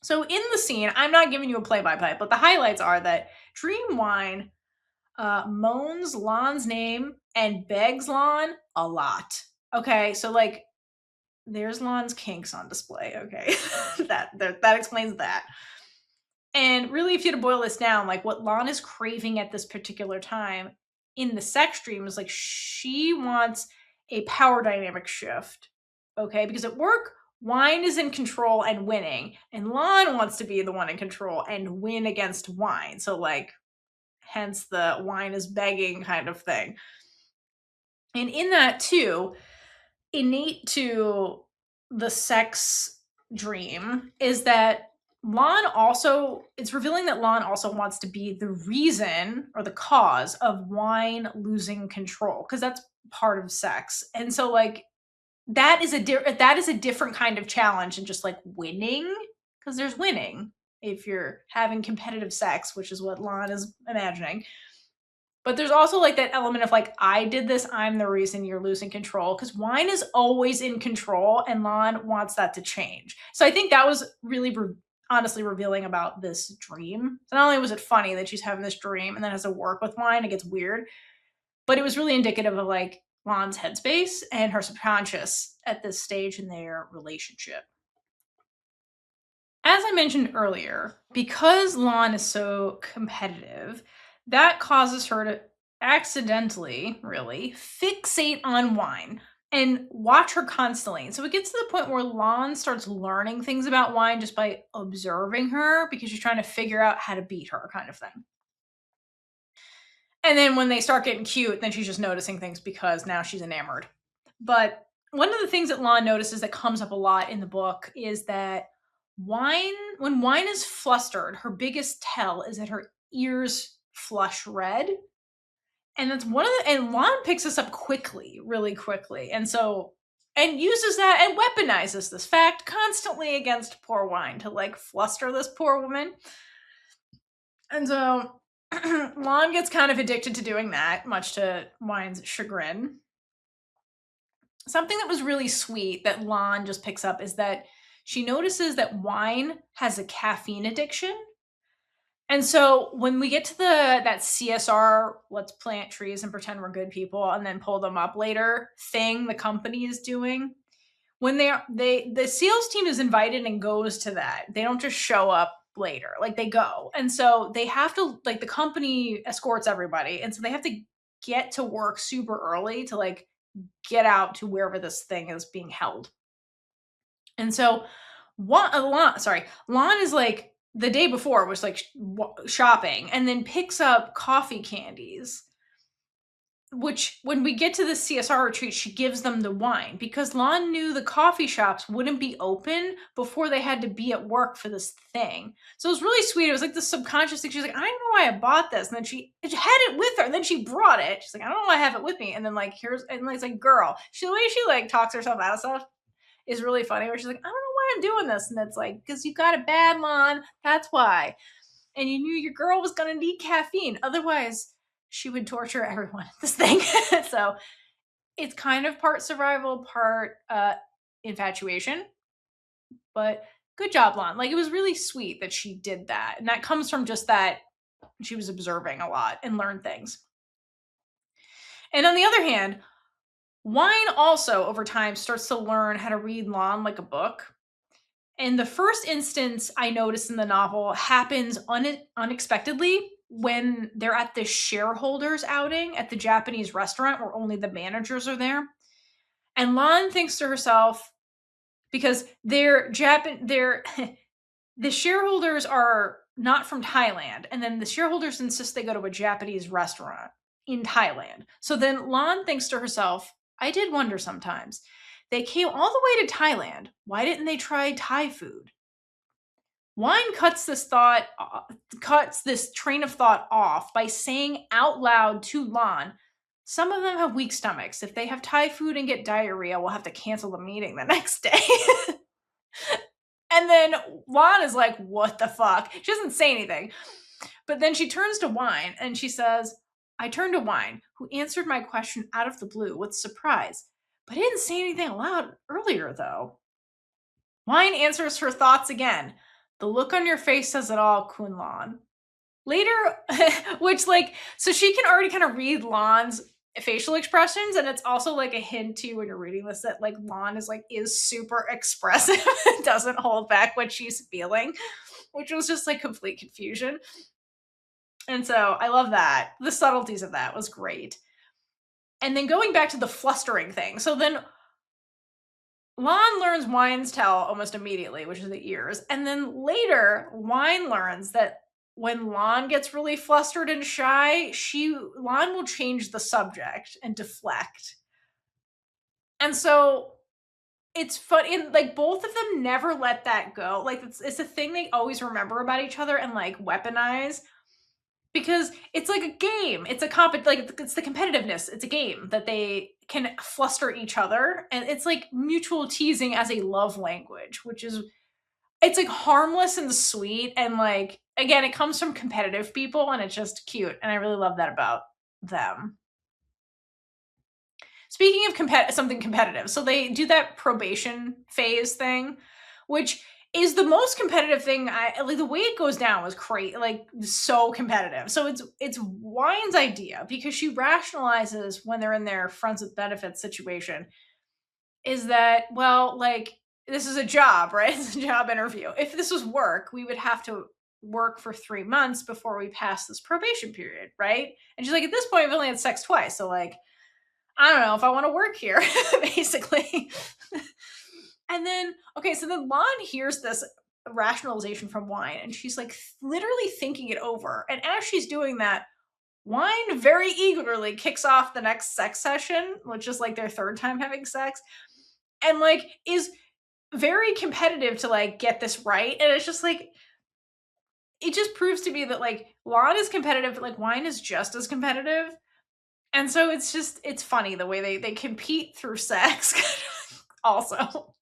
So in the scene, I'm not giving you a play-by-play, but the highlights are that Dream Wine moans Lon's name and begs Lon a lot. Okay, so like there's Lon's kinks on display. Okay, that explains that. And really, if you had to boil this down, like what Lon is craving at this particular time in the sex dream is like she wants a power dynamic shift. Okay, because at work, wine is in control and winning, and Lon wants to be the one in control and win against wine. So like, hence the wine is begging kind of thing. And in that too, innate to the sex dream is that it's revealing that Lon also wants to be the reason or the cause of wine losing control, because that's part of sex. And so like that is a different kind of challenge than just like winning, because there's winning if you're having competitive sex, which is what Lon is imagining. But there's also like that element of like, I did this, I'm the reason you're losing control, because wine is always in control and Lon wants that to change. So I think that was really honestly revealing about this dream. So not only was it funny that she's having this dream and then has to work with wine, it gets weird, but it was really indicative of like Lon's headspace and her subconscious at this stage in their relationship. As I mentioned earlier, because Lon is so competitive, that causes her to accidentally, really, fixate on wine and watch her constantly. And so it gets to the point where Lon starts learning things about wine just by observing her, because she's trying to figure out how to beat her, kind of thing. And then when they start getting cute, then she's just noticing things because now she's enamored. But one of the things that Lon notices that comes up a lot in the book is that when wine is flustered, her biggest tell is that her ears flush red. And that's and Lon picks this up quickly, really quickly. And uses that and weaponizes this fact constantly against poor wine to like fluster this poor woman. And so Lon gets kind of addicted to doing that, much to wine's chagrin. Something that was really sweet that Lon just picks up is that she notices that wine has a caffeine addiction. And so when we get to that CSR, let's plant trees and pretend we're good people and then pull them up later thing the company is doing, when the sales team is invited and goes to that, they don't just show up later. Like they go. And so they have to, like the company escorts everybody. And so they have to get to work super early to like get out to wherever this thing is being held. And so Lon is like the day before was like shopping and then picks up coffee candies, which when we get to the CSR retreat, she gives them the wine because Lon knew the coffee shops wouldn't be open before they had to be at work for this thing. So it was really sweet. It was like the subconscious thing. She's like, I don't know why I bought this. And then she had it with her and then she brought it. She's like, I don't know why I have it with me. And then like, and like, it's like, girl, the way she like talks herself out of stuff is really funny where she's like, I don't know why I'm doing this. And it's like, because you got a bad Lon. That's why. And you knew your girl was going to need caffeine. Otherwise, she would torture everyone at this thing. So it's kind of part survival, part infatuation. But good job, Lon. Like, it was really sweet that she did that. And that comes from just that she was observing a lot and learned things. And on the other hand, Wine also, over time, starts to learn how to read Lon like a book. And the first instance I noticed in the novel happens unexpectedly when they're at the shareholders outing at the Japanese restaurant where only the managers are there. And Lon thinks to herself, because the shareholders are not from Thailand, and then the shareholders insist they go to a Japanese restaurant in Thailand. So then Lon thinks to herself, I did wonder sometimes. They came all the way to Thailand. Why didn't they try Thai food? Wine cuts this train of thought off by saying out loud to Lon, some of them have weak stomachs. If they have Thai food and get diarrhea, we'll have to cancel the meeting the next day. And then Lon is like, what the fuck? She doesn't say anything. But then she turns to Wine and she says, I turned to Wine, who answered my question out of the blue with surprise. But I didn't say anything aloud earlier, though. Wine answers her thoughts again. The look on your face says it all, Kun Lon. Later, which like, so she can already kind of read Lon's facial expressions, and it's also like a hint to when you're reading this that like Lon is super expressive and doesn't hold back what she's feeling, which was just like complete confusion. And so I love that. The subtleties of that was great. And then going back to the flustering thing. So then Lon learns Wine's tell almost immediately, which is the ears. And then later, Wine learns that when Lon gets really flustered and shy, Lon will change the subject and deflect. And so it's fun. And like both of them never let that go. Like it's a thing they always remember about each other and like weaponize. Because it's like a game. It's it's the competitiveness. It's a game that they can fluster each other. And it's like mutual teasing as a love language, it's like harmless and sweet. And like, again, it comes from competitive people and it's just cute. And I really love that about them. Speaking of something competitive, so they do that probation phase thing, which is the most competitive thing. Like the way it goes down was crazy, like so competitive. So it's Wine's idea because she rationalizes when they're in their friends with benefits situation is that, well, like this is a job, right? It's a job interview. If this was work, we would have to work for 3 months before we pass this probation period, right? And she's like, at this point, I've only had sex twice. So like, I don't know if I want to work here, basically. And then, okay, so then Lon hears this rationalization from Wine, and she's like literally thinking it over. And as she's doing that, Wine very eagerly kicks off the next sex session, which is like their third time having sex, and like is very competitive to like get this right. And it's just like, it just proves to me that like Lon is competitive, but like Wine is just as competitive. And so it's funny the way they compete through sex also.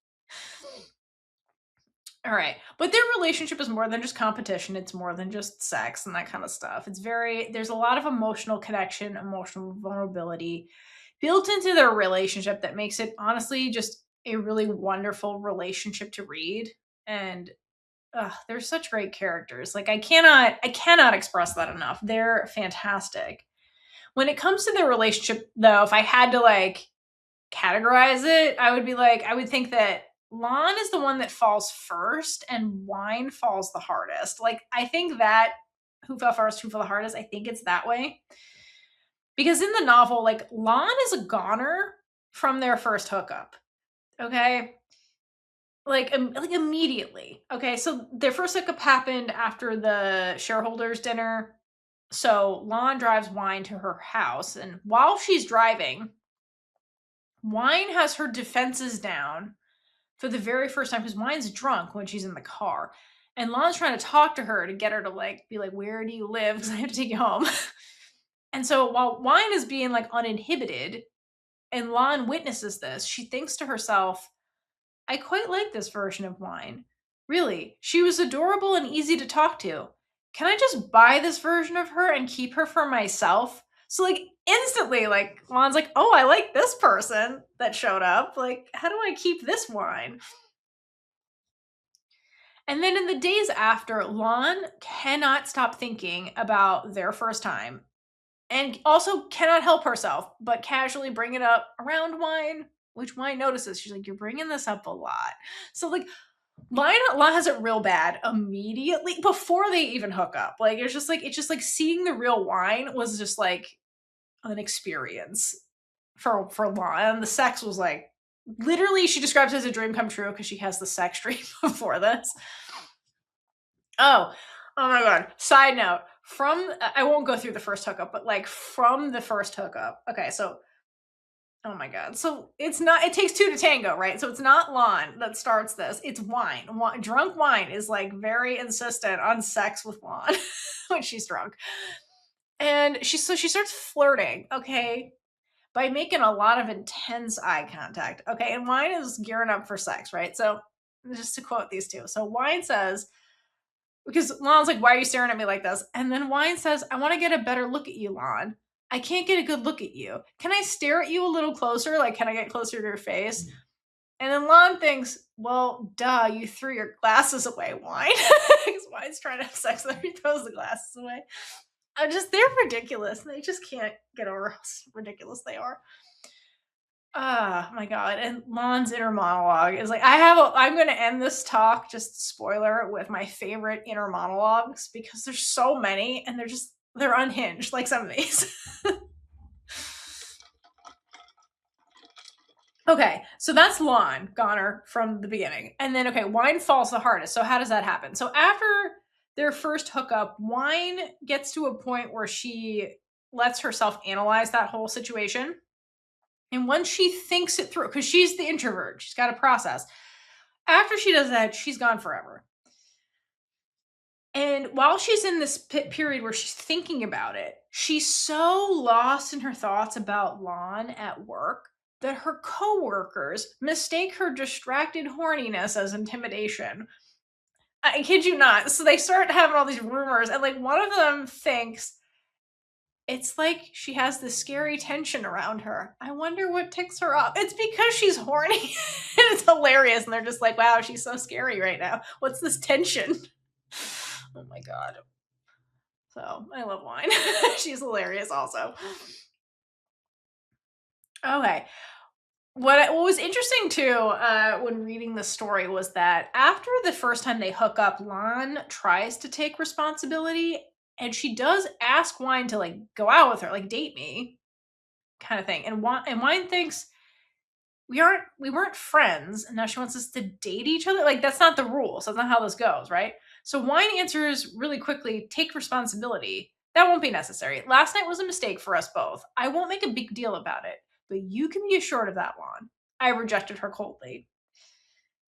All right. But their relationship is more than just competition. It's more than just sex and that kind of stuff. There's a lot of emotional connection, emotional vulnerability built into their relationship that makes it honestly just a really wonderful relationship to read. And they're such great characters. Like I cannot express that enough. They're fantastic. When it comes to their relationship though, if I had to like categorize it, I would think that Lon is the one that falls first and Wine falls the hardest. Like, I think that who fell first, who fell the hardest, I think it's that way. Because in the novel, like, Lon is a goner from their first hookup. Okay? Like immediately. Okay, so their first hookup happened after the shareholders dinner. So Lon drives Wine to her house, and while she's driving, Wine has her defenses down for the very first time because Wine's drunk when she's in the car. And Lon's trying to talk to her to get her to like be like, where do you live? Because I have to take you home. And so while Wine is being like uninhibited and Lon witnesses this, she thinks to herself, I quite like this version of Wine. Really, she was adorable and easy to talk to. Can I just buy this version of her and keep her for myself? So like instantly, like Lon's like, oh, I like this person that showed up. Like, how do I keep this Wine? And then in the days after, Lon cannot stop thinking about their first time and also cannot help herself but casually bring it up around Wine, which Wine notices. She's like, you're bringing this up a lot. So like Lon has it real bad immediately before they even hook up. Like it's just like seeing the real Wine was just like an experience for Lon. And the sex was like literally she describes it as a dream come true because she has the sex dream before this. Oh my god. Side note, I won't go through the first hookup, but like from the first hookup. Okay, so oh my god. So it takes two to tango, right? So it's not Lon that starts this. It's Wine. Drunk Wine is like very insistent on sex with Lon when she's drunk. And she starts flirting, okay, by making a lot of intense eye contact. Okay, and Wine is gearing up for sex, right? So just to quote these two. So Wine says, because Lon's like, why are you staring at me like this? And then Wine says, I want to get a better look at you, Lon. I can't get a good look at you. Can I stare at you a little closer? Like, can I get closer to your face? And then Lon thinks, well, duh, you threw your glasses away, Wine. Because Wine's trying to have sex with her. He throws the glasses away. They're ridiculous. They just can't get over how ridiculous they are. Oh my god. And Lon's inner monologue is like, I'm gonna end this talk, just spoiler, with my favorite inner monologues because there's so many and they're unhinged, like some of these. Okay, so that's Lon, goner from the beginning. And then okay, Wine falls the hardest. So how does that happen? So after their first hookup, Wine gets to a point where she lets herself analyze that whole situation. And once she thinks it through, because she's the introvert, she's got to process. After she does that, she's gone forever. And while she's in this period where she's thinking about it, she's so lost in her thoughts about Lon at work that her coworkers mistake her distracted horniness as intimidation. I kid you not. So they start having all these rumors, and like one of them thinks it's like she has this scary tension around her. I wonder what ticks her off. It's because she's horny. And it's hilarious. And they're just like, wow, she's so scary right now. What's this tension? Oh my god. So I love Wine. She's hilarious also. Okay. What was interesting too when reading the story was that after the first time they hook up, Lon tries to take responsibility. And she does ask Wine to like go out with her, like date me, kind of thing. And Wine thinks we weren't friends, and now she wants us to date each other. Like that's not the rule. So that's not how this goes, right? So Wine answers really quickly, take responsibility. That won't be necessary. Last night was a mistake for us both. I won't make a big deal about it, but you can be assured of that, Lon. I rejected her coldly.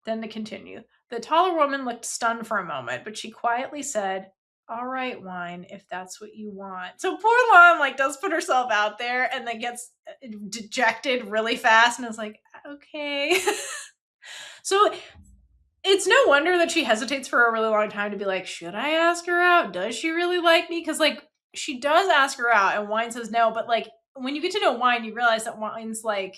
Then to continue. The taller woman looked stunned for a moment, but she quietly said, all right, Wine, if that's what you want. So poor Lon like does put herself out there and then gets dejected really fast and is like, okay. So it's no wonder that she hesitates for a really long time to be like, should I ask her out? Does she really like me? Because like she does ask her out and Wine says no, but like when you get to know Wine, you realize that Wine's like,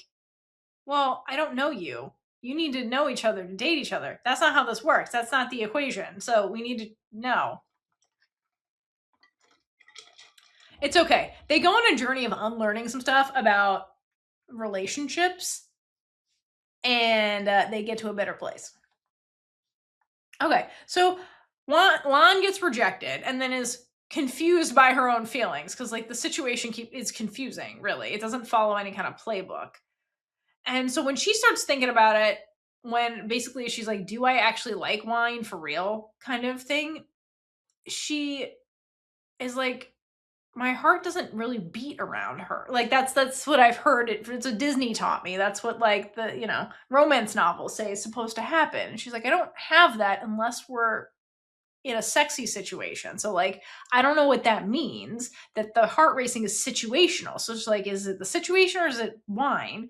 well, I don't know you. You need to know each other to date each other. That's not how this works. That's not the equation. So we need to know. It's okay. They go on a journey of unlearning some stuff about relationships. and they get to a better place. Okay, so Lan gets rejected and then is confused by her own feelings because like the situation is confusing. Really, it doesn't follow any kind of playbook. And so when she starts thinking about it, when basically she's like, "Do I actually like wine for real?" kind of thing, she is like, my heart doesn't really beat around her. Like that's what I've heard. It's a Disney taught me. That's what like the romance novels say is supposed to happen. And she's like, I don't have that unless we're in a sexy situation. So like I don't know what that means. That the heart racing is situational. So it's like, is it the situation or is it wine?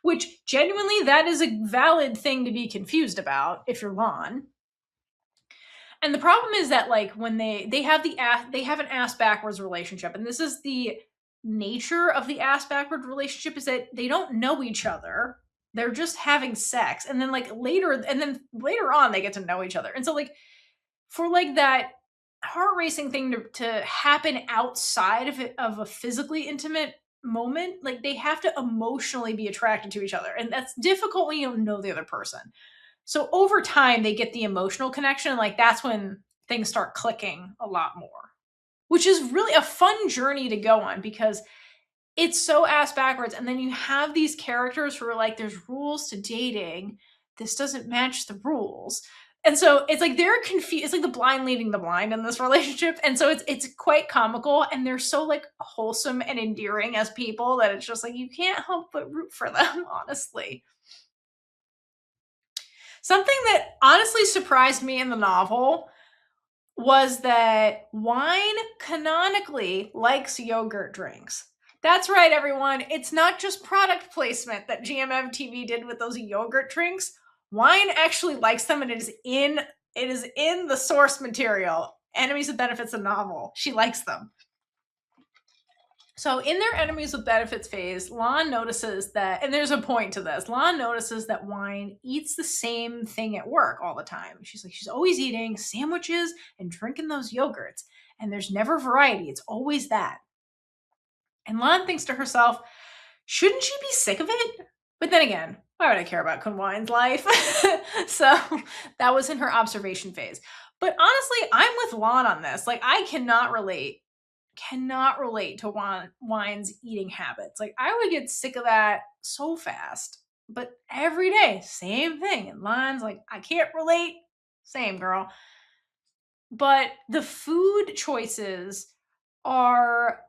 Which genuinely that is a valid thing to be confused about if you're Lon. And the problem is that like when they have an ass backwards relationship, and this is the nature of the ass backward relationship, is that they don't know each other. They're just having sex, and then later on they get to know each other. And so like for like that heart racing thing to happen outside of a physically intimate moment, like they have to emotionally be attracted to each other, and that's difficult when you don't know the other person. So over time, they get the emotional connection. Like that's when things start clicking a lot more, which is really a fun journey to go on because it's so ass backwards. And then you have these characters who are like, there's rules to dating. This doesn't match the rules. And so it's like they're confused. It's like the blind leading the blind in this relationship. And so it's quite comical. And they're so like wholesome and endearing as people that it's just like you can't help but root for them, honestly. Something that honestly surprised me in the novel was that wine canonically likes yogurt drinks. That's right, everyone. It's not just product placement that GMMTV did with those yogurt drinks. Wine actually likes them, and it is in the source material. Enemies of Benefits, a novel. She likes them. So in their enemies with benefits phase, Lon notices that, and there's a point to this, Lon notices that wine eats the same thing at work all the time. She's like, she's always eating sandwiches and drinking those yogurts, and there's never variety. It's always that. And Lon thinks to herself, shouldn't she be sick of it? But then again, why would I care about Kun Wine's life? So that was in her observation phase. But honestly, I'm with Lon on this. Like, I cannot relate to Wine's eating habits. Like I would get sick of that so fast. But every day, same thing. And Lon's like, I can't relate. Same girl. But the food choices are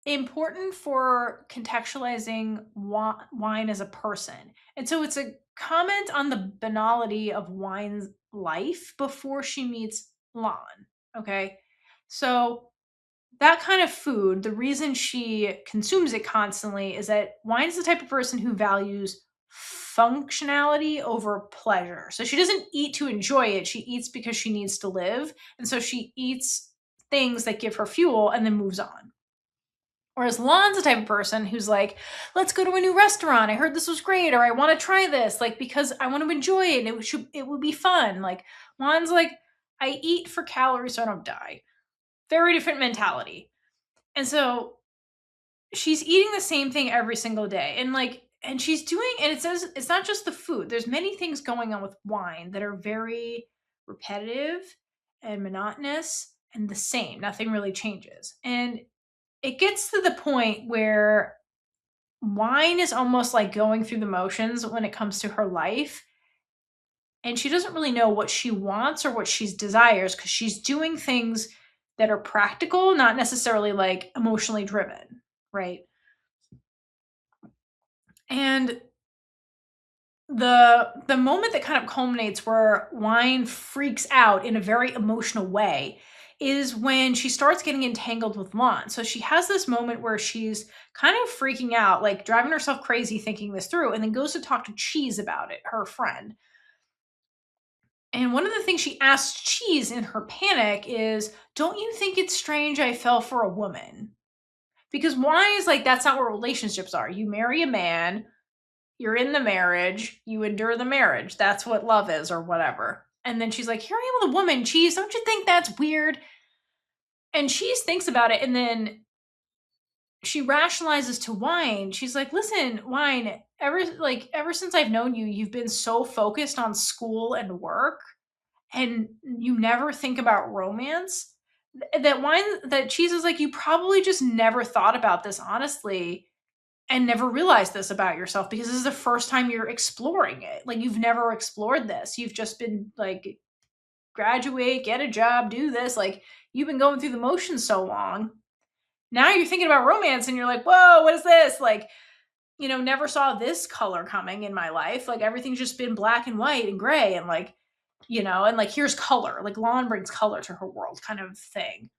important for contextualizing Wine as a person. And so it's a comment on the banality of Wine's life before she meets Lon. Okay. So that kind of food, the reason she consumes it constantly is that Wine is the type of person who values functionality over pleasure. So she doesn't eat to enjoy it. She eats because she needs to live. And so she eats things that give her fuel and then moves on. Whereas Lon's the type of person who's like, let's go to a new restaurant. I heard this was great, or I want to try this, like because I want to enjoy it and it would be fun. Like Lon's like, I eat for calories so I don't die. Very different mentality. And so she's eating the same thing every single day. And she's doing, and it says it's not just the food. There's many things going on with Wine that are very repetitive and monotonous and the same. Nothing really changes. And it gets to the point where Wine is almost like going through the motions when it comes to her life. And she doesn't really know what she wants or what she desires because she's doing things that are practical, not necessarily like emotionally driven, right? And the moment that kind of culminates where Wine freaks out in a very emotional way is when she starts getting entangled with Lon. So she has this moment where she's kind of freaking out, like driving herself crazy thinking this through, and then goes to talk to Cheese about it, her friend. And one of the things she asks Cheese in her panic is, don't you think it's strange I fell for a woman? Because Wine is like, that's not what relationships are. You marry a man, you're in the marriage, you endure the marriage. That's what love is, or whatever. And then she's like, here I am with a woman, Cheese. Don't you think that's weird? And Cheese thinks about it, and then she rationalizes to Wine. She's like, listen, Wine, ever since I've known you, you've been so focused on school and work, and you never think about romance. That Cheese is like, you probably just never thought about this honestly and never realized this about yourself because this is the first time you're exploring it. Like, you've never explored this. You've just been like, graduate, get a job, do this. Like, you've been going through the motions so long. Now you're thinking about romance and you're like, whoa, what is this? Like, never saw this color coming in my life. Like, everything's just been black and white and gray and like, and like, here's color. Like, Lon brings color to her world kind of thing.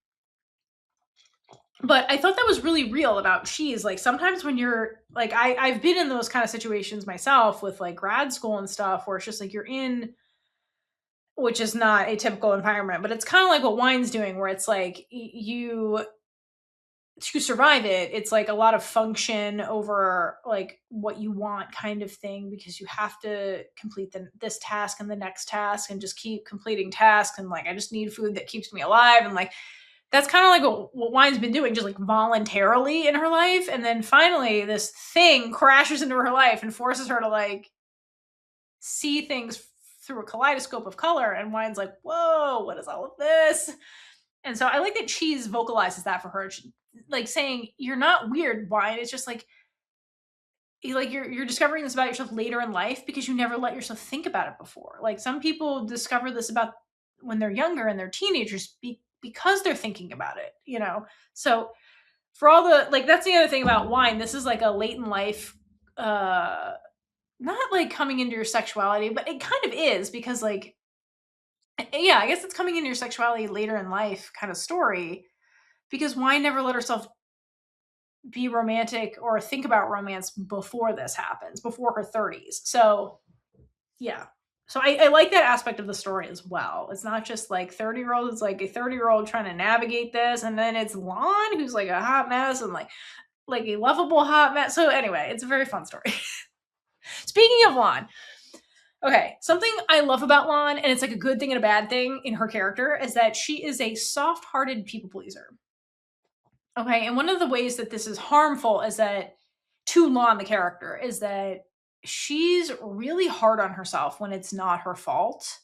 But I thought that was really real about Cheese. Like, sometimes when you're like, I've been in those kind of situations myself with like grad school and stuff where it's just like you're in, which is not a typical environment, but it's kind of like what Wine's doing, where it's like to survive it, it's like a lot of function over like what you want kind of thing, because you have to complete this task and the next task and just keep completing tasks. And like, I just need food that keeps me alive. And like, that's kind of like what Wine's been doing, just like voluntarily in her life. And then finally this thing crashes into her life and forces her to like see things through a kaleidoscope of color. And Wine's like, whoa, what is all of this? And so I like that Cheese vocalizes that for her. She, like, saying, you're not weird, Wine. It's just like you're discovering this about yourself later in life because you never let yourself think about it before. Like, some people discover this about when they're younger and they're teenagers because they're thinking about it, So for all the, like, that's the other thing about Wine. This is like a late in life, not like coming into your sexuality, but it kind of is, because like, yeah, I guess it's coming into your sexuality later in life kind of story, because Wine never let herself be romantic or think about romance before this happens, before her 30s. So yeah. So I like that aspect of the story as well. It's not just like 30-year-old, it's like a 30-year-old trying to navigate this, and then it's Lon who's like a hot mess and like a lovable hot mess. So anyway, it's a very fun story. Speaking of Lon, okay, something I love about Lon, and it's like a good thing and a bad thing in her character, is that she is a soft-hearted people pleaser. Okay, and one of the ways that this is harmful is that, to Lon, the character, is that she's really hard on herself when it's not her fault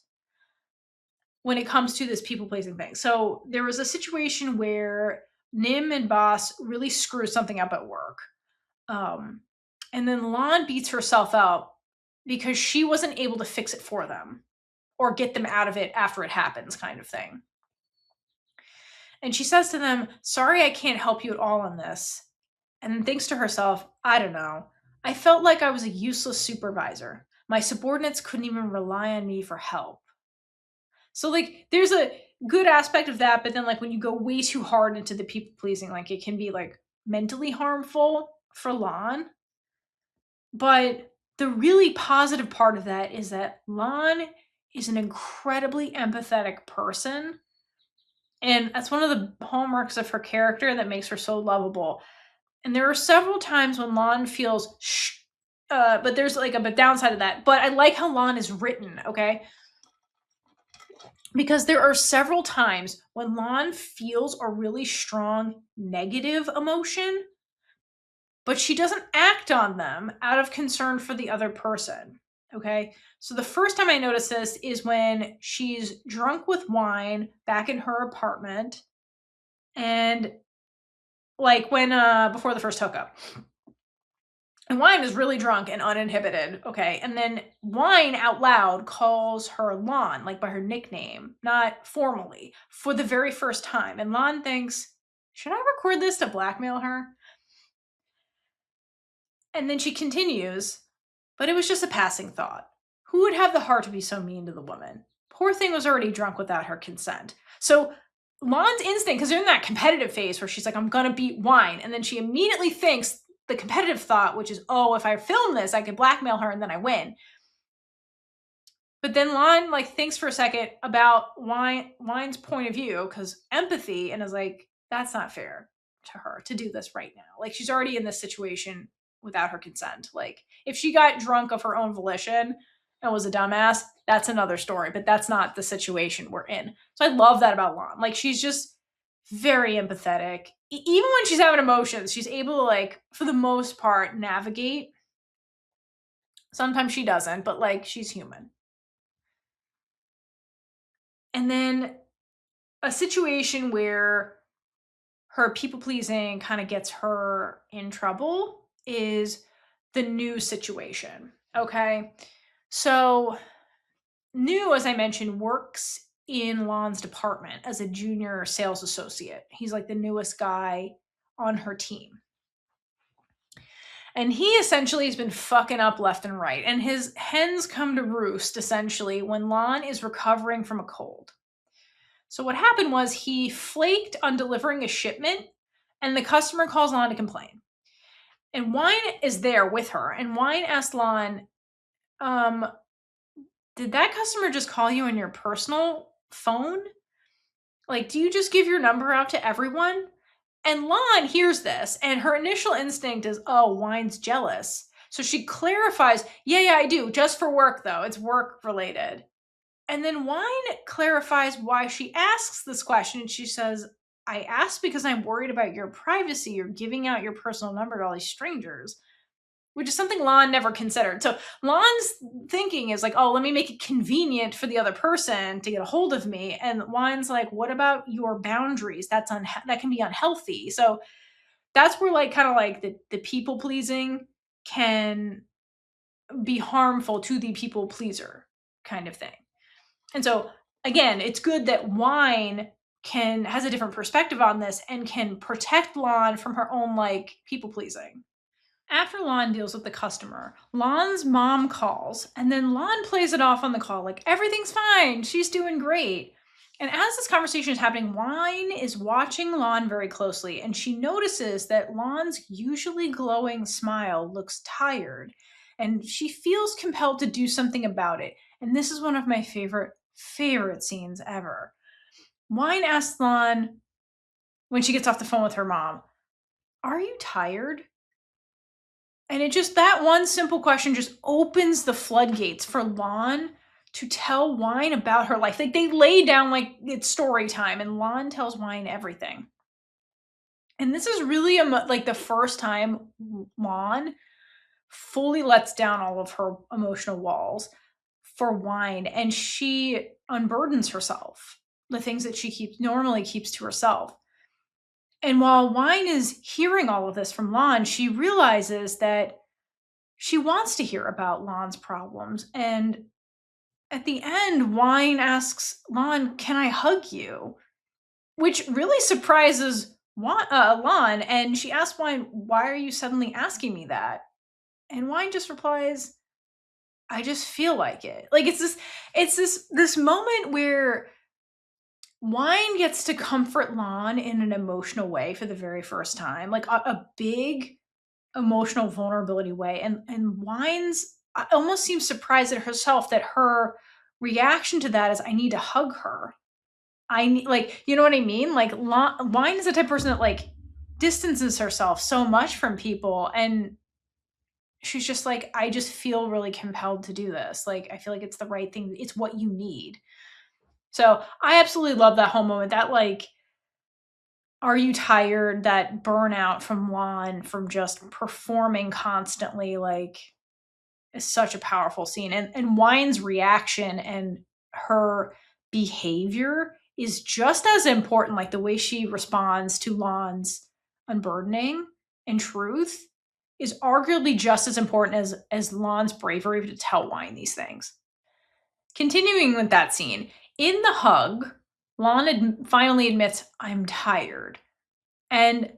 when it comes to this people pleasing thing. So there was a situation where Nim and Boss really screw something up at work. And then Lon beats herself up because she wasn't able to fix it for them or get them out of it after it happens, kind of thing. And she says to them, sorry, I can't help you at all on this. And then thinks to herself, I don't know. I felt like I was a useless supervisor. My subordinates couldn't even rely on me for help. So like, there's a good aspect of that, but then like when you go way too hard into the people pleasing, like it can be like mentally harmful for Lon. But the really positive part of that is that Lon is an incredibly empathetic person. And that's one of the hallmarks of her character that makes her so lovable. And there are several times when Lon feels but there's like a downside of that. But I like how Lon is written, okay? Because there are several times when Lon feels a really strong negative emotion, but she doesn't act on them out of concern for the other person, okay? So the first time I noticed this is when she's drunk with Wine back in her apartment, and like when before the first hookup. And Wine is really drunk and uninhibited, okay? And then Wine out loud calls her Lon, like by her nickname, not formally, for the very first time. And Lon thinks, should I record this to blackmail her? And then she continues, but it was just a passing thought. Who would have the heart to be so mean to the woman? Poor thing was already drunk without her consent. So Lon's instinct, because they're in that competitive phase where she's like, I'm gonna beat Wine. And then she immediately thinks the competitive thought, which is, oh, if I film this, I could blackmail her and then I win. But then Lon like thinks for a second about Wine's point of view, because empathy, and is like, that's not fair to her to do this right now. Like, she's already in this situation without her consent. Like, if she got drunk of her own volition and was a dumbass, that's another story, but that's not the situation we're in. So I love that about Lon. Like, she's just very empathetic. Even when she's having emotions, she's able to, like, for the most part, navigate. Sometimes she doesn't, but, like, she's human. And then a situation where her people pleasing kind of gets her in trouble is the new situation. Okay. So, New, as I mentioned, works in Lon's department as a junior sales associate. He's like the newest guy on her team. And he essentially has been fucking up left and right. And his hens come to roost essentially when Lon is recovering from a cold. So what happened was he flaked on delivering a shipment, and the customer calls Lon to complain. And Wine is there with her, and Wine asked Lon, did that customer just call you on your personal phone? Like, do you just give your number out to everyone? And Lon hears this, and her initial instinct is, oh, Wine's jealous. So she clarifies, yeah, I do, just for work, though. It's work related. And then Wine clarifies why she asks this question. And she says, I asked because I'm worried about your privacy. You're giving out your personal number to all these strangers, which is something Lon never considered. So Lon's thinking is like, oh, let me make it convenient for the other person to get a hold of me. And Wine's like, what about your boundaries? That can be unhealthy. So that's where, like, kind of like the people pleasing can be harmful to the people pleaser kind of thing. And so again, it's good that Wine has a different perspective on this and can protect Lon from her own, like, people pleasing. After Lon deals with the customer, Lon's mom calls, and then Lon plays it off on the call like, everything's fine, she's doing great. And as this conversation is happening, Wine is watching Lon very closely, and she notices that Lon's usually glowing smile looks tired, and she feels compelled to do something about it. And this is one of my favorite scenes ever. Wine asks Lon, when she gets off the phone with her mom, are you tired? And it just, that one simple question just opens the floodgates for Lon to tell Wine about her life. Like, they lay down like it's story time, and Lon tells Wine everything. And this is really like the first time Lon fully lets down all of her emotional walls for Wine, and she unburdens herself, the things that she normally keeps to herself. And while Wine is hearing all of this from Lon, she realizes that she wants to hear about Lon's problems. And at the end, Wine asks Lon, can I hug you? Which really surprises Lon. And she asks Wine, why are you suddenly asking me that? And Wine just replies, I just feel like it. Like, it's this moment where Wine gets to comfort Lon in an emotional way for the very first time, like a big emotional vulnerability way. And Wine's almost seems surprised at herself that her reaction to that is, I need to hug her. I need, like, you know what I mean? Like, Wine is the type of person that, like, distances herself so much from people, and she's just like, I just feel really compelled to do this. Like, I feel like it's the right thing. It's what you need. So I absolutely love that whole moment. That, like, are you tired? That burnout from Lon from just performing constantly, like, is such a powerful scene. And Wine's reaction and her behavior is just as important. Like, the way she responds to Lon's unburdening and truth is arguably just as important as Lon's bravery to tell Wine these things. Continuing with that scene, in the hug, Lon finally admits, I'm tired. And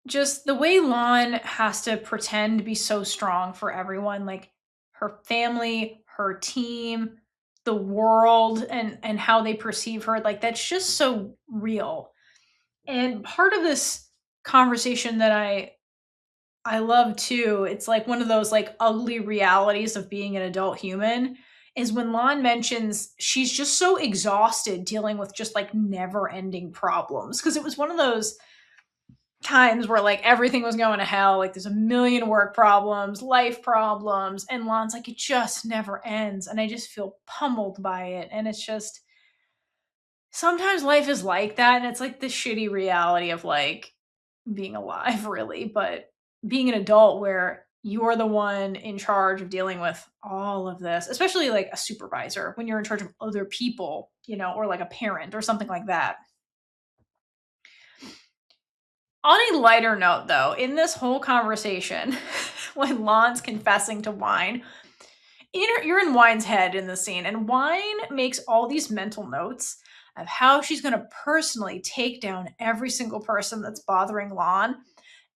just the way Lon has to pretend to be so strong for everyone, like her family, her team, the world, and how they perceive her, like, that's just so real. And part of this conversation that I love too, it's like one of those, like, ugly realities of being an adult human, is when Lon mentions she's just so exhausted dealing with just, like, never ending problems. Cause it was one of those times where, like, everything was going to hell. Like, there's a million work problems, life problems. And Lon's like, it just never ends. And I just feel pummeled by it. And it's just sometimes life is like that, and it's like the shitty reality of like being alive, really, but being an adult where you're the one in charge of dealing with all of this, especially like a supervisor when you're in charge of other people, you know, or like a parent or something like that. On a lighter note, though, in this whole conversation, when Lon's confessing to Wine, you're in Wine's head in the scene, and Wine makes all these mental notes of how she's going to personally take down every single person that's bothering Lon.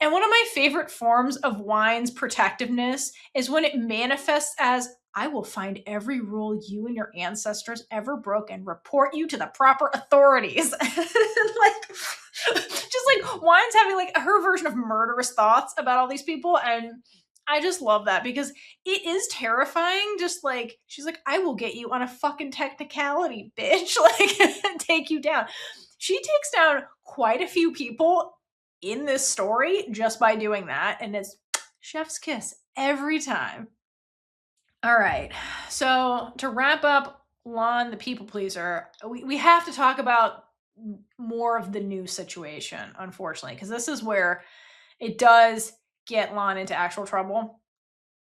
And one of my favorite forms of Wine's protectiveness is when it manifests as, I will find every rule you and your ancestors ever broke and report you to the proper authorities. Like, just like Wine's having like her version of murderous thoughts about all these people. And I just love that because it is terrifying. Just like, she's like, I will get you on a fucking technicality, bitch. Like, take you down. She takes down quite a few people in this story just by doing that, and it's chef's kiss every time. All right, so to wrap up Lon the people pleaser, we have to talk about more of the new situation, unfortunately, because this is where it does get Lon into actual trouble.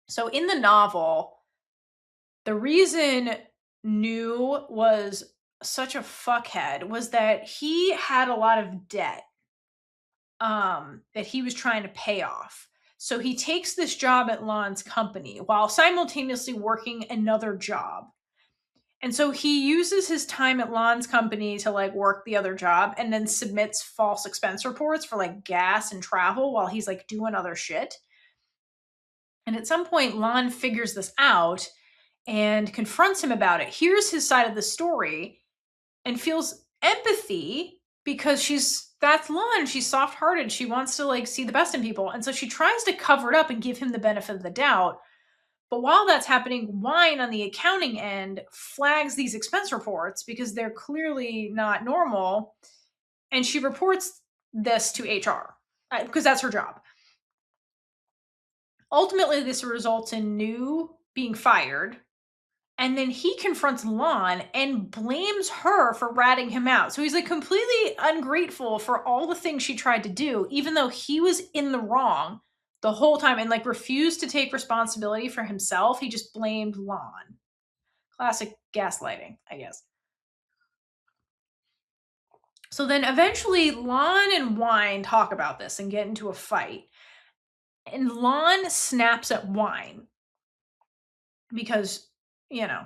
So in the novel, the reason New was such a fuckhead was that he had a lot of debt that he was trying to pay off. So he takes this job at Lon's company while simultaneously working another job. And so he uses his time at Lon's company to like work the other job and then submits false expense reports for like gas and travel while he's like doing other shit. And at some point, Lon figures this out and confronts him about it, hears his side of the story, and feels empathy because that's Lon. She's soft-hearted. She wants to like see the best in people. And so she tries to cover it up and give him the benefit of the doubt. But while that's happening, Wine on the accounting end flags these expense reports because they're clearly not normal. And she reports this to HR because that's her job. Ultimately, this results in New being fired. And then he confronts Lon and blames her for ratting him out. So he's like completely ungrateful for all the things she tried to do, even though he was in the wrong the whole time and like refused to take responsibility for himself. He just blamed Lon. Classic gaslighting, I guess. So then eventually Lon and Wine talk about this and get into a fight. And Lon snaps at Wine because, you know,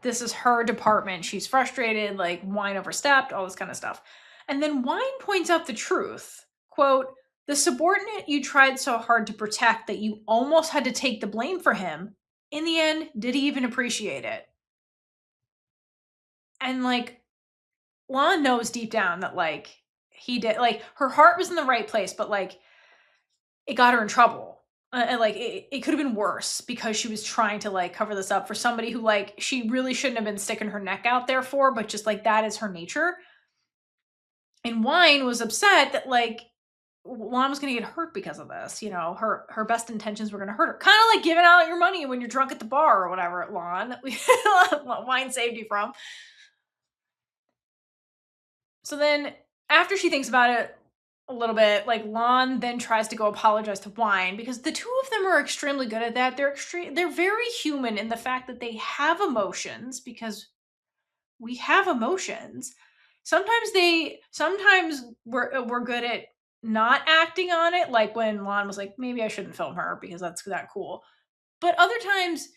this is her department. She's frustrated, like Wine overstepped, all this kind of stuff. And then Wine points out the truth. Quote, the subordinate you tried so hard to protect that you almost had to take the blame for him, in the end, did he even appreciate it? And like, Lon knows deep down that like he did, like her heart was in the right place, but like it got her in trouble. And like it could have been worse because she was trying to like cover this up for somebody who like she really shouldn't have been sticking her neck out there for, but just like that is her nature. And Wine was upset that like Lon was going to get hurt because of this. You know, her best intentions were going to hurt her. Kind of like giving out your money when you're drunk at the bar or whatever at Lon that Wine saved you from. So then after she thinks about it a little bit, like Lon then tries to go apologize to Wine because the two of them are extremely good at that. They're very human in the fact that they have emotions because we have emotions. Sometimes we're good at not acting on it, like when Lon was like, maybe I shouldn't film her because that's that cool. But other times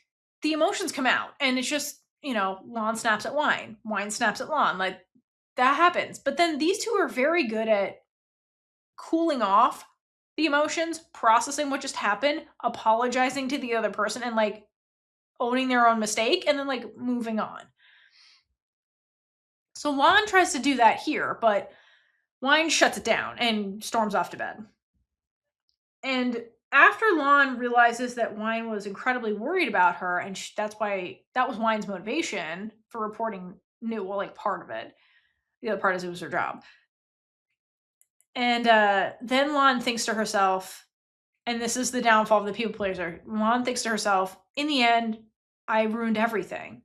the emotions come out and it's just, you know, Lon snaps at Wine, Wine snaps at Lon. Like that happens. But then these two are very good at cooling off the emotions, processing what just happened, apologizing to the other person, and like owning their own mistake, and then like moving on. So Lon tries to do that here, but Wine shuts it down and storms off to bed. And after Lon realizes that Wine was incredibly worried about her, and that was Wine's motivation for reporting New, well, like part of it. The other part is it was her job. And then Lon thinks to herself, and this is the downfall of the people pleaser. Lon thinks to herself, in the end, I ruined everything.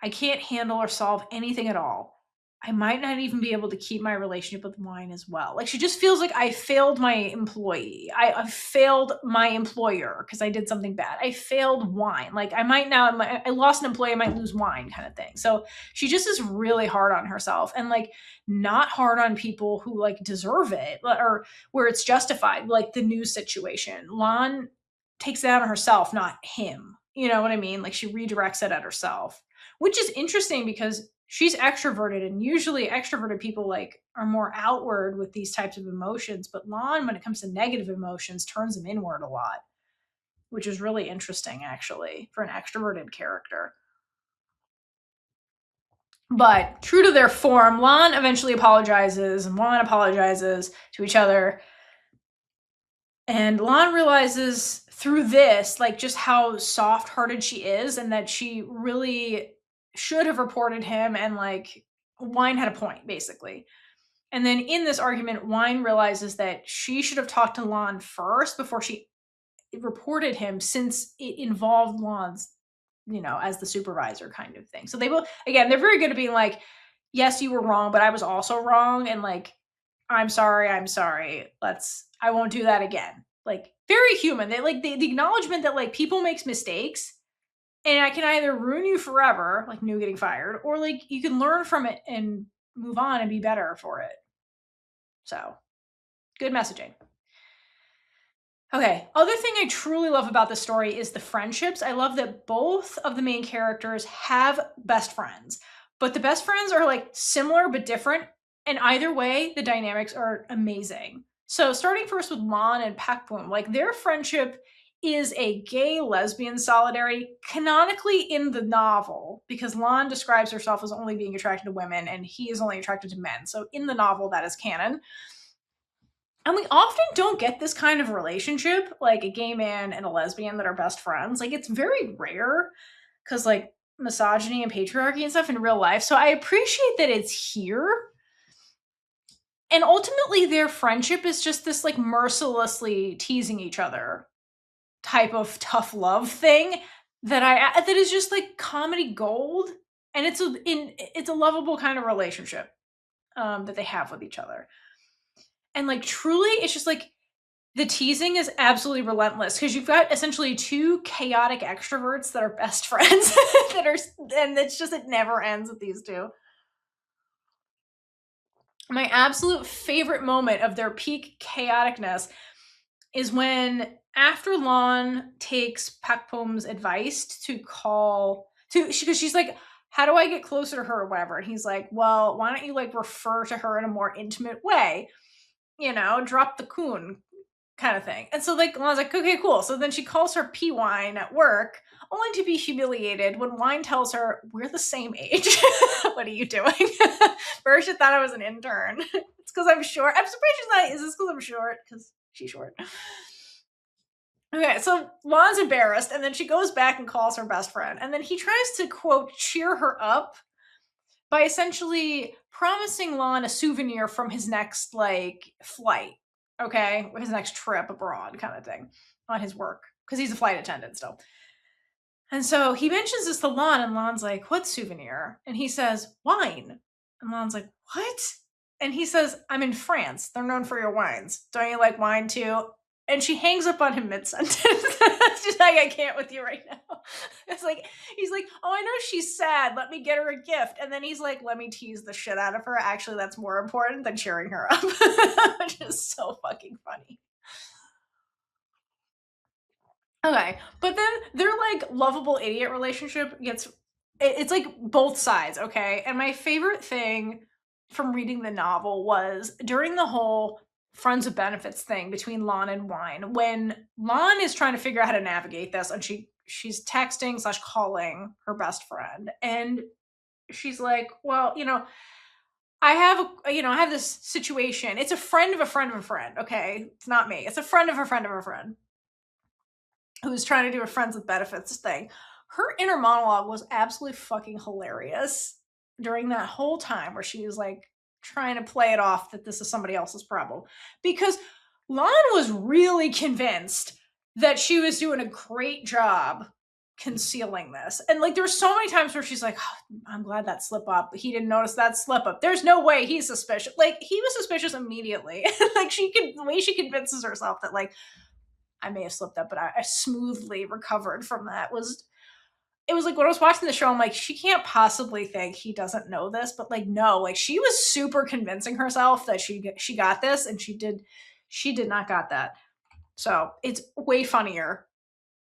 I can't handle or solve anything at all. I might not even be able to keep my relationship with wine as well. Like, she just feels like I failed my employee. I failed my employer because I did something bad. I failed wine. Like, I lost an employee, I might lose wine kind of thing. So she just is really hard on herself and like not hard on people who like deserve it or where it's justified, like the news situation. Lon takes it out on herself, not him. You know what I mean? Like, she redirects it at herself, which is interesting because she's extroverted, and usually extroverted people like are more outward with these types of emotions, but Lon, when it comes to negative emotions, turns them inward a lot, which is really interesting actually for an extroverted character. But true to their form, Lon eventually apologizes and Lon apologizes to each other, and Lon realizes through this like just how soft-hearted she is and that she really should have reported him, and like Wine had a point basically. And then in this argument, Wine realizes that she should have talked to Lon first before she reported him, since it involved Lon's, as the supervisor kind of thing. So they both, again, they're very good at being like, yes, you were wrong, but I was also wrong. And like, I'm sorry. I won't do that again. Like, very human. They like the acknowledgement that like people makes mistakes, and I can either ruin you forever, like New getting fired, or like you can learn from it and move on and be better for it. So, good messaging. Okay, other thing I truly love about this story is the friendships. I love that both of the main characters have best friends, but the best friends are like similar but different. And either way, the dynamics are amazing. So, starting first with Lon and Pakpum, like their friendship is a gay lesbian solidarity canonically in the novel, because Lon describes herself as only being attracted to women and he is only attracted to men. So, in the novel, that is canon. And we often don't get this kind of relationship, like a gay man and a lesbian that are best friends. Like, it's very rare because, like, misogyny and patriarchy and stuff in real life. So I appreciate that it's here. And ultimately, their friendship is just this, like, mercilessly teasing each other type of tough love thing that is just like comedy gold. And it's a lovable kind of relationship that they have with each other. And like truly, it's just like the teasing is absolutely relentless because you've got essentially two chaotic extroverts that are best friends and it's just, it never ends with these two. My absolute favorite moment of their peak chaoticness is when, after Lon takes Pakpum's advice because she's like, how do I get closer to her or whatever? And he's like, well, why don't you like refer to her in a more intimate way? Drop the coon kind of thing. And so like Lon's like, okay, cool. So then she calls her P Wine at work, only to be humiliated when Wine tells her, we're the same age. What are you doing? First she thought I was an intern. It's because I'm short. I'm surprised she's not. Is this because I'm short? Because she's short. Okay, so Lon's embarrassed, and then she goes back and calls her best friend. And then he tries to, quote, cheer her up by essentially promising Lon a souvenir from his next, like, flight, okay? His next trip abroad kind of thing on his work, because he's a flight attendant still. And so he mentions this to Lon, and Lon's like, what souvenir? And he says, wine. And Lon's like, what? And he says, I'm in France. They're known for your wines. Don't you like wine too? And she hangs up on him mid-sentence. It's just like, I can't with you right now. It's like, he's like, oh, I know she's sad. Let me get her a gift. And then he's like, let me tease the shit out of her. Actually, that's more important than cheering her up. Which is so fucking funny. Okay, but then their like lovable idiot relationship it's like both sides, okay? And my favorite thing from reading the novel was during the whole friends with benefits thing between Lon and Wine, when Lon is trying to figure out how to navigate this, and she's texting / calling her best friend, and she's like, well, I have this situation. It's a friend of a friend of a friend, okay? It's not me. It's a friend of a friend of a friend who's trying to do a friends with benefits thing. Her inner monologue was absolutely fucking hilarious during that whole time where she was like trying to play it off that this is somebody else's problem. Because Lon was really convinced that she was doing a great job concealing this. And like, there were so many times where she's like, oh, I'm glad that slip up. He didn't notice that slip up. There's no way he's suspicious. Like, he was suspicious immediately. Like, the way she convinces herself that like, I may have slipped up, but I smoothly recovered from that it was like when I was watching the show, I'm like, she can't possibly think he doesn't know this, but like, no, like she was super convincing herself that she got this, and she did not got that. So it's way funnier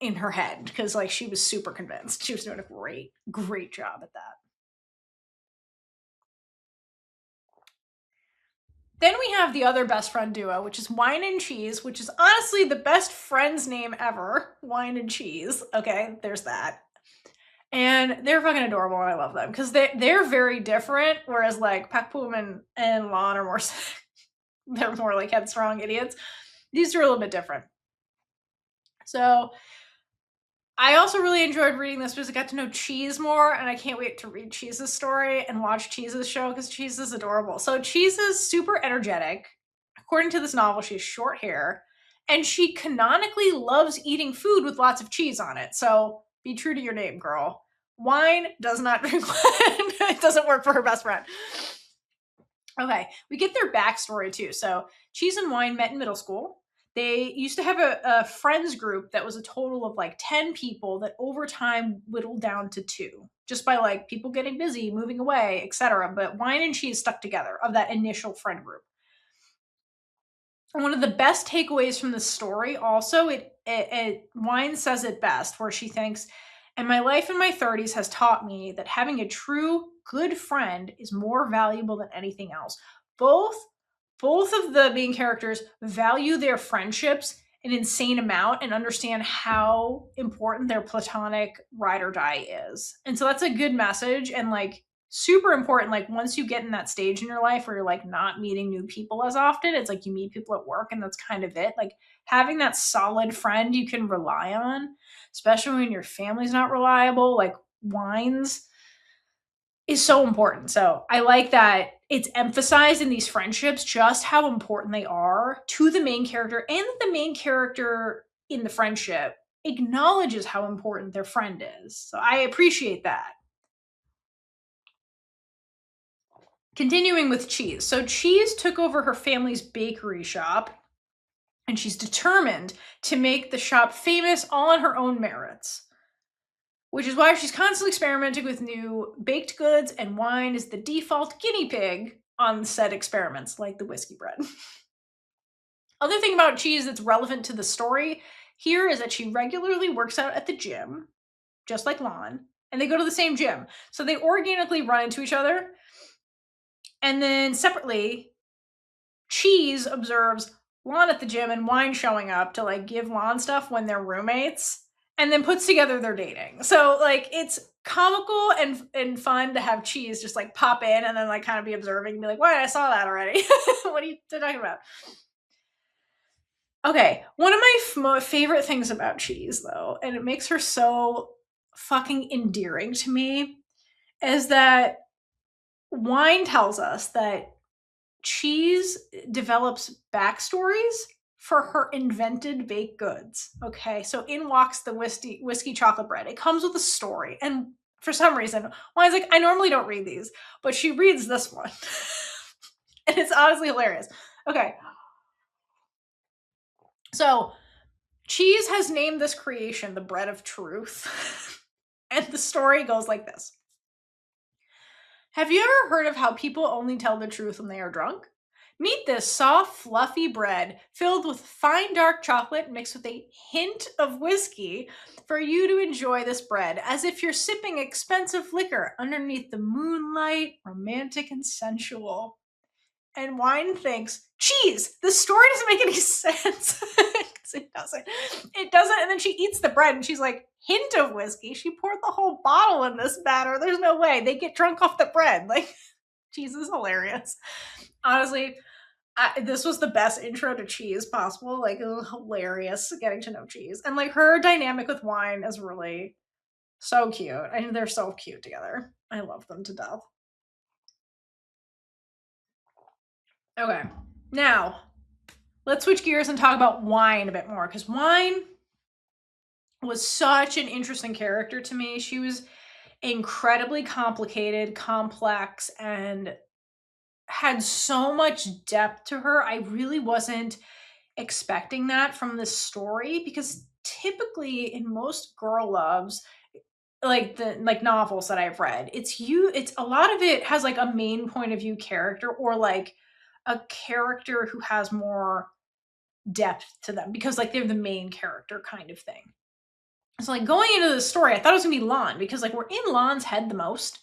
in her head because like she was super convinced. She was doing a great job at that. Then we have the other best friend duo, which is Wine and Cheese, which is honestly the best friend's name ever. Wine and Cheese. Okay, there's that. And they're fucking adorable, and I love them because they're very different. Whereas like Pakpum and Lon are more they're more like headstrong idiots. These are a little bit different. So I also really enjoyed reading this because I got to know Cheese more, and I can't wait to read Cheese's story and watch Cheese's show because Cheese is adorable. So Cheese is super energetic. According to this novel, she has short hair, and she canonically loves eating food with lots of cheese on it. So be true to your name, girl. Wine does not drink wine. It doesn't work for her best friend. Okay, we get their backstory too. So Cheese and Wine met in middle school. They used to have a friends group that was a total of like 10 people that over time whittled down to 2, just by like people getting busy, moving away, etc. But Wine and Cheese stuck together of that initial friend group. And one of the best takeaways from the story also, Wine says it best, where she thinks, and my life in my 30s has taught me that having a true good friend is more valuable than anything else. Both of the main characters value their friendships an insane amount and understand how important their platonic ride or die is. And so that's a good message, and like super important. Like once you get in that stage in your life where you're like not meeting new people as often, it's like you meet people at work and that's kind of it. Like having that solid friend you can rely on, especially when your family's not reliable, like Wines, is so important. So I like that it's emphasized in these friendships just how important they are to the main character, and that the main character in the friendship acknowledges how important their friend is. So I appreciate that. Continuing with Cheese. So Cheese took over her family's bakery shop, and she's determined to make the shop famous all on her own merits, which is why she's constantly experimenting with new baked goods, and Wine is the default guinea pig on said experiments, like the whiskey bread. Other thing about Cheese that's relevant to the story here is that she regularly works out at the gym, just like Lon, and they go to the same gym. So they organically run into each other. And then separately, Cheese observes Lon at the gym and Wine showing up to like give Lon stuff when they're roommates, and then puts together their dating. So like it's comical and fun to have Cheese just like pop in and then like kind of be observing and be like, "Why, I saw that already." What are you talking about? Okay, one of my favorite things about Cheese though, and it makes her so fucking endearing to me, is that Wine tells us that Cheese develops backstories for her invented baked goods. Okay, so in walks the whiskey chocolate bread. It comes with a story, and for some reason, Wine's like, I normally don't read these, but she reads this one, and it's honestly hilarious. Okay, so Cheese has named this creation the bread of truth, and the story goes like this. Have you ever heard of how people only tell the truth when they are drunk? Meet this soft, fluffy bread filled with fine dark chocolate mixed with a hint of whiskey for you to enjoy this bread as if you're sipping expensive liquor underneath the moonlight, romantic and sensual. And Wine thinks, Cheese, this story doesn't make any sense. It doesn't. It doesn't. And then she eats the bread and she's like, hint of whiskey? She poured the whole bottle in this batter. There's no way. They get drunk off the bread. Like, Cheese is hilarious. Honestly, this was the best intro to Cheese possible. Like, it was hilarious getting to know Cheese. And like her dynamic with Wine is really so cute. I mean, they're so cute together. I love them to death. Okay, now let's switch gears and talk about Wine a bit more, because Wine was such an interesting character to me. She was incredibly complicated, complex, and had so much depth to her. I really wasn't expecting that from this story because typically in most girl loves, like the like novels that I've read, it's a lot of it has like a main point of view character or like a character who has more depth to them because like they're the main character kind of thing. So like going into the story, I thought it was gonna be Lon because like we're in Lon's head the most.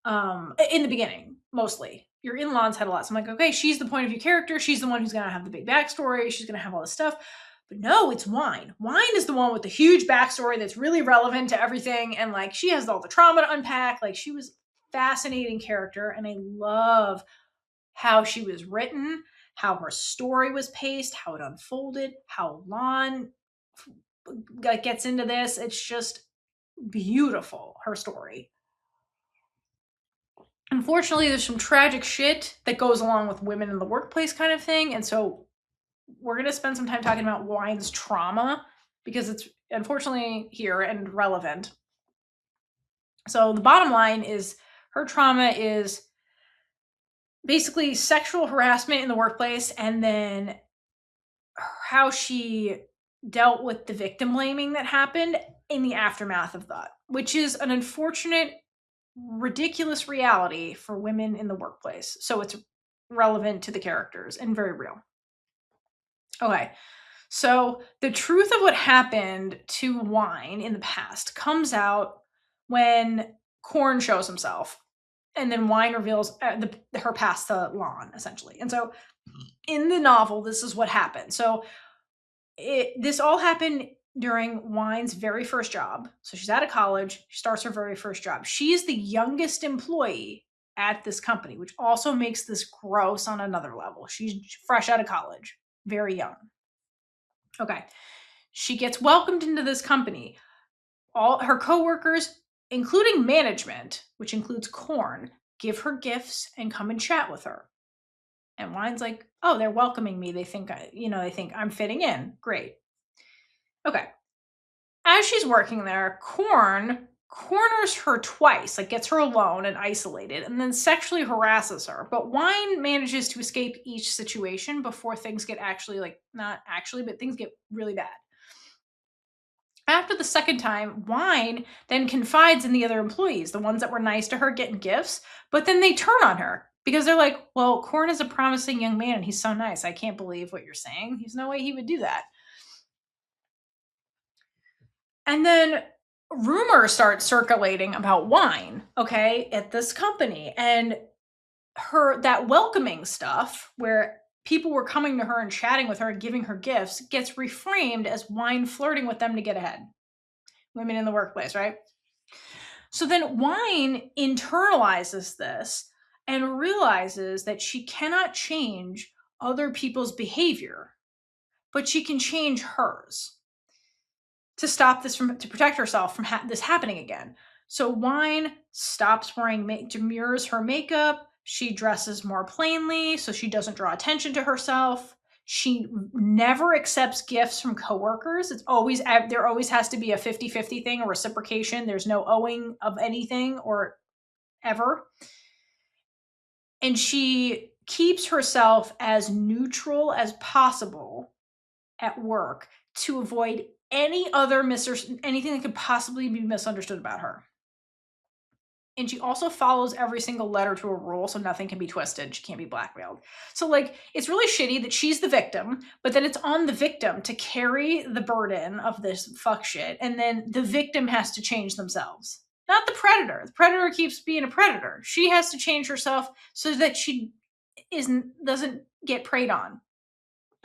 In the beginning, mostly. You're in Lon's head a lot. So I'm like, okay, she's the point of view character. She's the one who's gonna have the big backstory. She's gonna have all this stuff. But no, it's Wine. Wine is the one with the huge backstory that's really relevant to everything. And like she has all the trauma to unpack. Like she was fascinating character. And I love how she was written, how her story was paced, how it unfolded, how Lon gets into this. It's just beautiful, her story. Unfortunately, there's some tragic shit that goes along with women in the workplace kind of thing. And so we're going to spend some time talking about Wine's trauma because it's unfortunately here and relevant. So the bottom line is her trauma is basically sexual harassment in the workplace and then how she dealt with the victim blaming that happened in the aftermath of that, which is an unfortunate ridiculous reality for women in the workplace. So it's relevant to the characters and very real. Okay. So the truth of what happened to Wine in the past comes out when Korn shows himself. And then Wine reveals her past to Lon, essentially. And so in the novel, this is what happened. So this all happened during Wine's very first job. So she's out of college. She starts her very first job. She's the youngest employee at this company, which also makes this gross on another level. She's fresh out of college, very young. Okay. She gets welcomed into this company. All her coworkers, including management, which includes Korn, give her gifts and come and chat with her. And Wine's like, oh, they're welcoming me. They think they think I'm fitting in. Great. Okay. As she's working there, Korn corners her twice, like gets her alone and isolated, and then sexually harasses her. But Wine manages to escape each situation before things get but things get really bad. After the second time, Wine then confides in the other employees, the ones that were nice to her, getting gifts, but then they turn on her because they're like, well, Korn is a promising young man and he's so nice. I can't believe what you're saying. There's no way he would do that. And then rumors start circulating about Wine, okay, at this company. And that welcoming stuff where people were coming to her and chatting with her and giving her gifts gets reframed as Wine flirting with them to get ahead. Women in the workplace, right? So then Wine internalizes this and realizes that she cannot change other people's behavior, but she can change hers to stop this to protect herself from this happening again. So Wine stops wearing demurs her makeup. She dresses more plainly so she doesn't draw attention to herself. She never accepts gifts from coworkers. There always has to be a 50-50 thing or reciprocation. There's no owing of anything or ever. And she keeps herself as neutral as possible at work to avoid anything that could possibly be misunderstood about her. And she also follows every single letter to a rule, so nothing can be twisted. She can't be blackmailed. So, like, it's really shitty that she's the victim, but then it's on the victim to carry the burden of this fuck shit, and then the victim has to change themselves. Not the predator. The predator keeps being a predator. She has to change herself so that she doesn't get preyed on.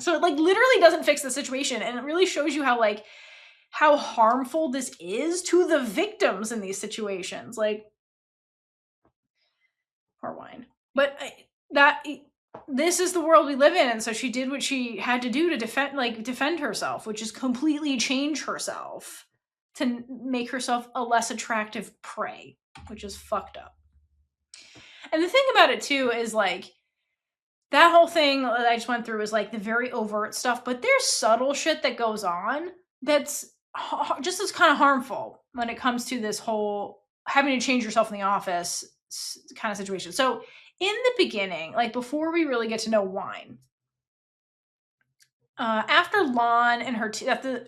So it, like, literally doesn't fix the situation, and it really shows you how harmful this is to the victims in these situations. Like, poor Wine. But this is the world we live in, and so she did what she had to do to defend herself, which is completely change herself to make herself a less attractive prey, which is fucked up. And the thing about it too is like that whole thing that I just went through is like the very overt stuff, but there's subtle shit that goes on that's just as kind of harmful when it comes to this whole having to change yourself in the office kind of situation. So in the beginning, like before we really get to know Wine, after Lon and her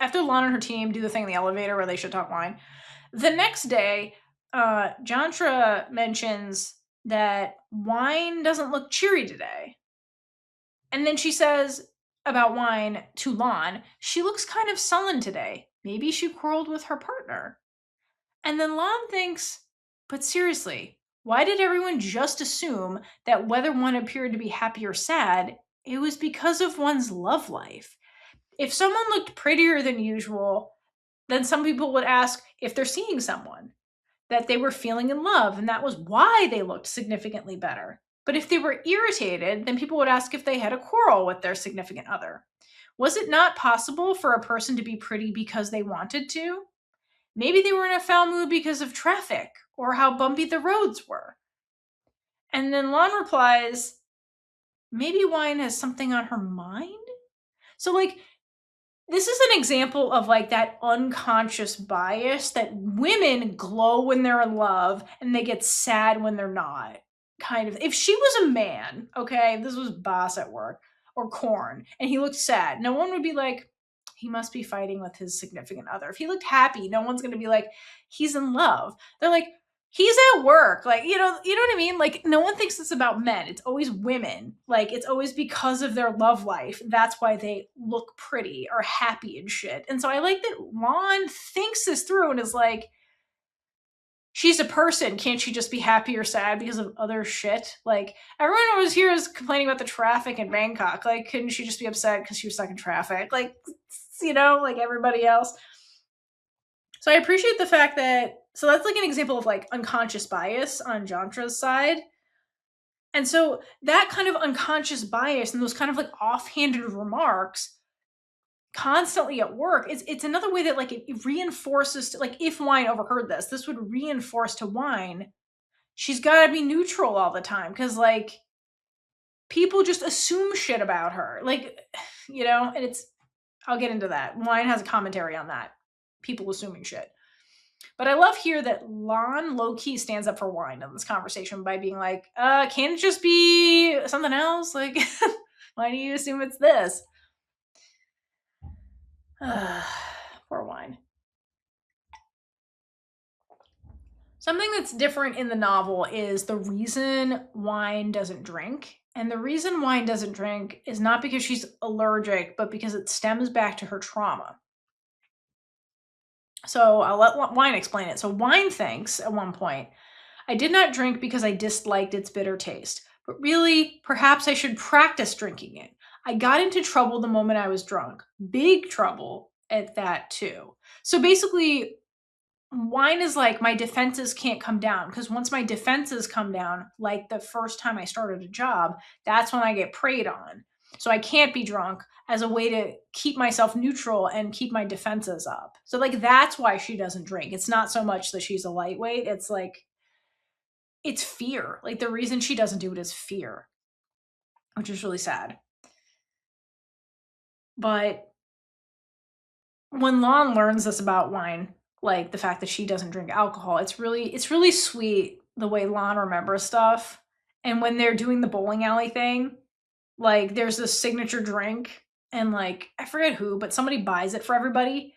after Lon and her team do the thing in the elevator where they should talk Wine, the next day, Jantra mentions that Wine doesn't look cheery today. And then she says about Wine to Lon, she looks kind of sullen today. Maybe she quarreled with her partner. And then Lon thinks, but seriously, why did everyone just assume that whether one appeared to be happy or sad, it was because of one's love life? If someone looked prettier than usual, then some people would ask if they're seeing someone, that they were feeling in love, and that was why they looked significantly better. But if they were irritated, then people would ask if they had a quarrel with their significant other. Was it not possible for a person to be pretty because they wanted to? Maybe they were in a foul mood because of traffic or how bumpy the roads were. And then Lon replies, maybe Wine has something on her mind? So, like, this is an example of like that unconscious bias that women glow when they're in love and they get sad when they're not. Kind of. If she was a man, okay, if this was Boss at work or Korn, and he looked sad, no one would be like, he must be fighting with his significant other. If he looked happy, no one's going to be like, he's in love. They're like, he's at work. Like, you know what I mean? Like, no one thinks it's about men. It's always women. Like, it's always because of their love life. That's why they look pretty or happy and shit. And so I like that Lon thinks this through and is like, she's a person. Can't she just be happy or sad because of other shit? Like, everyone over here is complaining about the traffic in Bangkok. Like, couldn't she just be upset because she was stuck in traffic? Like, like everybody else. So I appreciate the fact that, so that's like an example of like unconscious bias on Jantra's side. And so that kind of unconscious bias and those kind of like offhanded remarks constantly at work, it's another way that like it reinforces, like if Wine overheard this would reinforce to Wine, she's got to be neutral all the time because like people just assume shit about her. Like, and it's, I'll get into that. Wine has a commentary on that. People assuming shit. But I love here that Lon low-key stands up for Wine in this conversation by being like, can it just be something else? Like, why do you assume it's this? Poor Wine. Something that's different in the novel is the reason Wine doesn't drink. And the reason Wine doesn't drink is not because she's allergic, but because it stems back to her trauma. So I'll let Wine explain it. So Wine thinks at one point, I did not drink because I disliked its bitter taste, but really, perhaps I should practice drinking it. I got into trouble the moment I was drunk. Big trouble at that too. So basically, Wine is like, my defenses can't come down because once my defenses come down, like the first time I started a job, that's when I get preyed on. So I can't be drunk as a way to keep myself neutral and keep my defenses up. So like, that's why she doesn't drink. It's not so much that she's a lightweight. It's like, it's fear. Like the reason she doesn't do it is fear, which is really sad. But when Lon learns this about Wine, like the fact that she doesn't drink alcohol, it's really sweet the way Lon remembers stuff. And when they're doing the bowling alley thing, like there's this signature drink and like I forget who, but somebody buys it for everybody.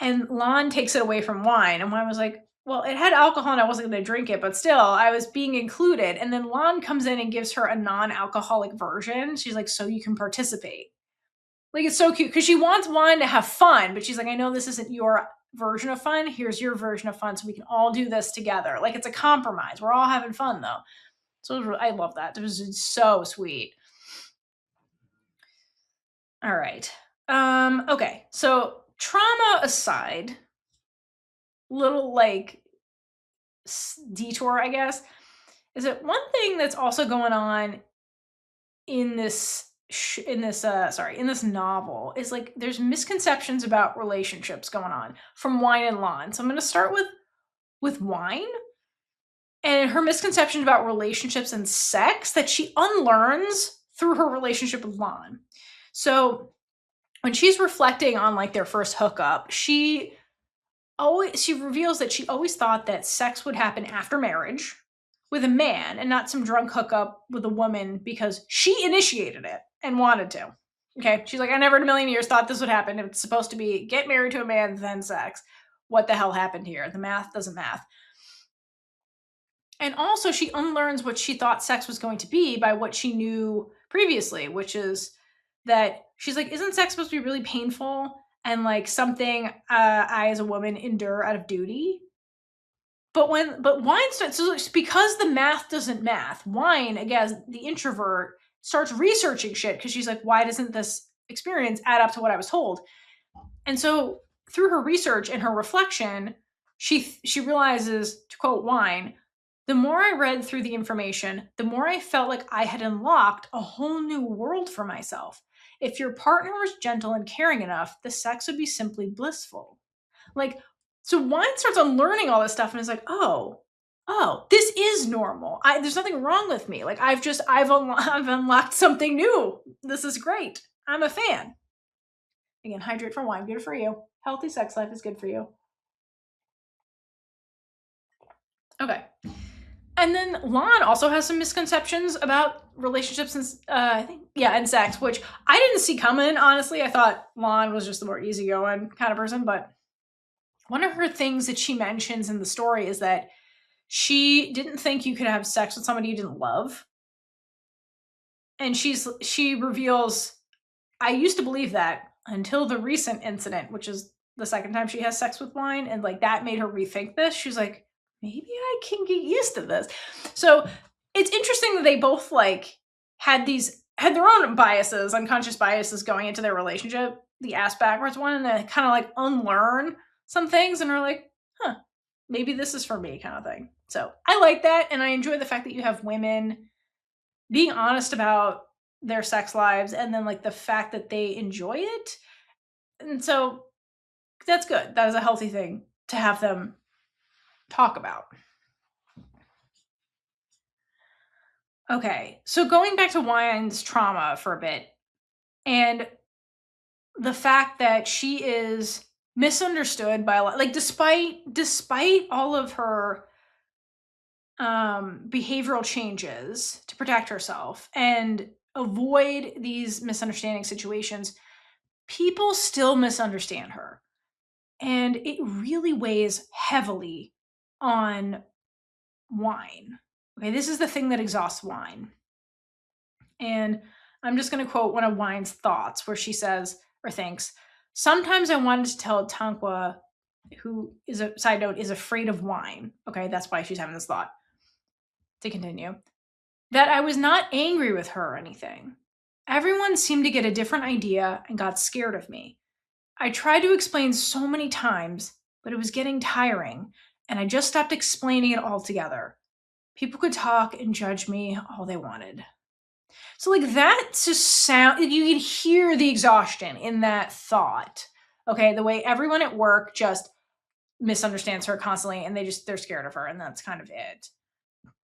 And Lon takes it away from Wine. And Wine was like, well, it had alcohol and I wasn't going to drink it, but still I was being included. And then Lon comes in and gives her a non-alcoholic version. She's like, so you can participate. Like, it's so cute because she wants Wine to have fun, but she's like, I know this isn't your version of fun. Here's your version of fun. So we can all do this together. Like, it's a compromise. We're all having fun though. So I love that. It was so sweet. All right. Okay. So trauma aside, little like detour, I guess, is that one thing that's also going on in this novel is like there's misconceptions about relationships going on from Wine and Lon. So I'm going to start with Wine and her misconceptions about relationships and sex that she unlearns through her relationship with Lon. So when she's reflecting on like their first hookup, she she reveals that she always thought that sex would happen after marriage with a man and not some drunk hookup with a woman because she initiated it and wanted to. Okay, she's like, I never in a million years thought this would happen. It's supposed to be get married to a man, then sex. What the hell happened here? The math doesn't math. And also, she unlearns what she thought sex was going to be by what she knew previously, which is that she's like, isn't sex supposed to be really painful and like something I as a woman endure out of duty? But wine starts, so it's because the math doesn't math. Wine, again, the introvert, starts researching shit because she's like, why doesn't this experience add up to what I was told? And so through her research and her reflection, she realizes, to quote Wine, the more I read through the information, the more I felt like I had unlocked a whole new world for myself. If your partner was gentle and caring enough, the sex would be simply blissful. Like, so Wine starts unlearning all this stuff and is like, oh, this is normal. There's nothing wrong with me. Like, I've unlocked something new. This is great. I'm a fan. Again, hydrate for wine. Good for you. Healthy sex life is good for you. Okay. And then Lon also has some misconceptions about relationships and I think, yeah, and sex, which I didn't see coming, honestly. I thought Lon was just the more easygoing kind of person, but one of her things that she mentions in the story is that she didn't think you could have sex with somebody you didn't love. And she reveals, I used to believe that until the recent incident, which is the second time she has sex with Wine, and like that made her rethink this. She's like, maybe I can get used to this. So it's interesting that they both like had their own biases, unconscious biases going into their relationship, the ass backwards one, and they kind of like unlearn some things and are like, huh, maybe this is for me kind of thing. So I like that. And I enjoy the fact that you have women being honest about their sex lives and then like the fact that they enjoy it. And so that's good. That is a healthy thing to have them talk about. Okay, so going back to Wine's trauma for a bit and the fact that she is misunderstood by a lot, like despite all of her behavioral changes to protect herself and avoid these misunderstanding situations, people still misunderstand her. And it really weighs heavily on Wine. Okay, this is the thing that exhausts Wine. And I'm just going to quote one of Wine's thoughts where she says or thinks, sometimes I wanted to tell Tanqua, who is a side note, is afraid of Wine. Okay, that's why she's having this thought. To continue, that I was not angry with her or anything. Everyone seemed to get a different idea and got scared of me. I tried to explain so many times, but it was getting tiring, and I just stopped explaining it altogether. People could talk and judge me all they wanted. So, like, that just sound, you can hear the exhaustion in that thought. Okay, the way everyone at work just misunderstands her constantly, and they're scared of her, and that's kind of it.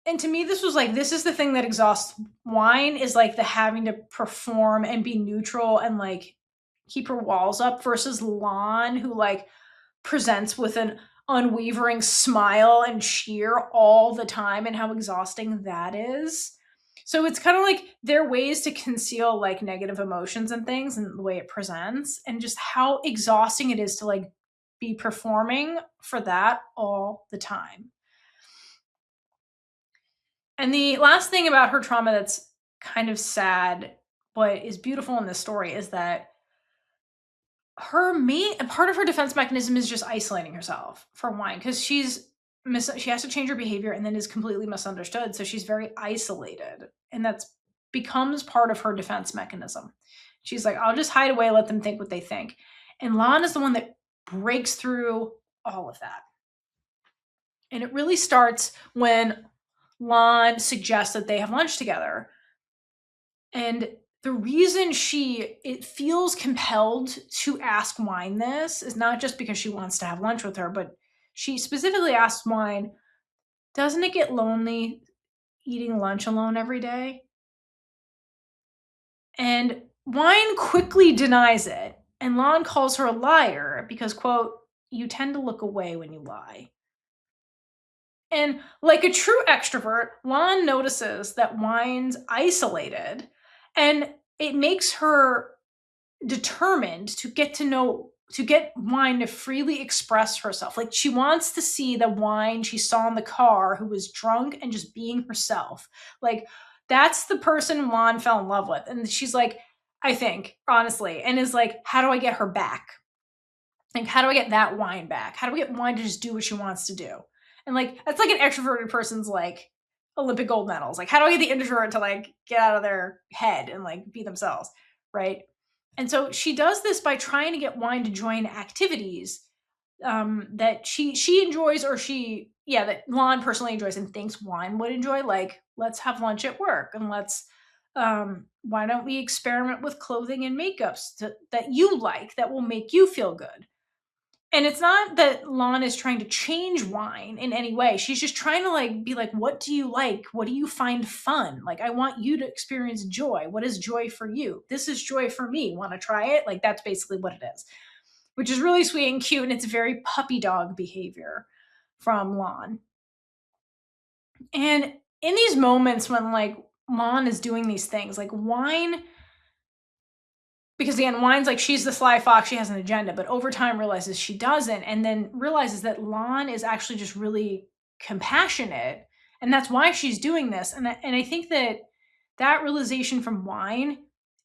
And to me, this was like, this is the thing that exhausts Wine, is like the having to perform and be neutral and like keep her walls up, versus Lon, who like presents with an unwavering smile and cheer all the time, and how exhausting that is. So it's kind of like there are ways to conceal like negative emotions and things and the way it presents, and just how exhausting it is to like be performing for that all the time. And the last thing about her trauma that's kind of sad, but is beautiful in this story, is that part of her defense mechanism is just isolating herself from Wine, because she has to change her behavior and then is completely misunderstood. So she's very isolated, and that's becomes part of her defense mechanism. She's like, I'll just hide away, let them think what they think. And Lon is the one that breaks through all of that. And it really starts when Lon suggests that they have lunch together. And the reason it feels compelled to ask Wine this is not just because she wants to have lunch with her, but she specifically asks Wine, doesn't it get lonely eating lunch alone every day? And Wine quickly denies it. And Lon calls her a liar because, quote, you tend to look away when you lie. And like a true extrovert, Lon notices that Wine's isolated, and it makes her determined to get Wine to freely express herself. Like she wants to see the Wine she saw in the car who was drunk and just being herself. Like that's the person Lon fell in love with. And she's like, I think, honestly, and is like, how do I get her back? Like, how do I get that Wine back? How do we get Wine to just do what she wants to do? And like, that's like an extroverted person's like Olympic gold medals. Like, how do I get the introvert to like get out of their head and like be themselves? Right. And so she does this by trying to get Wine to join activities that she enjoys, or that Lon personally enjoys and thinks Wine would enjoy. Like, let's have lunch at work, and let's why don't we experiment with clothing and makeups that you like, that will make you feel good. And it's not that Lon is trying to change Wine in any way. She's just trying to like be like, what do you like? What do you find fun? Like, I want you to experience joy. What is joy for you? This is joy for me. Want to try it? Like, that's basically what it is, which is really sweet and cute. And it's very puppy dog behavior from Lon. And in these moments when like Lon is doing these things, like Wine, because again, Wine's like, she's the sly fox, she has an agenda, but over time realizes she doesn't, and then realizes that Lon is actually just really compassionate, and that's why she's doing this. And I think that realization from Wine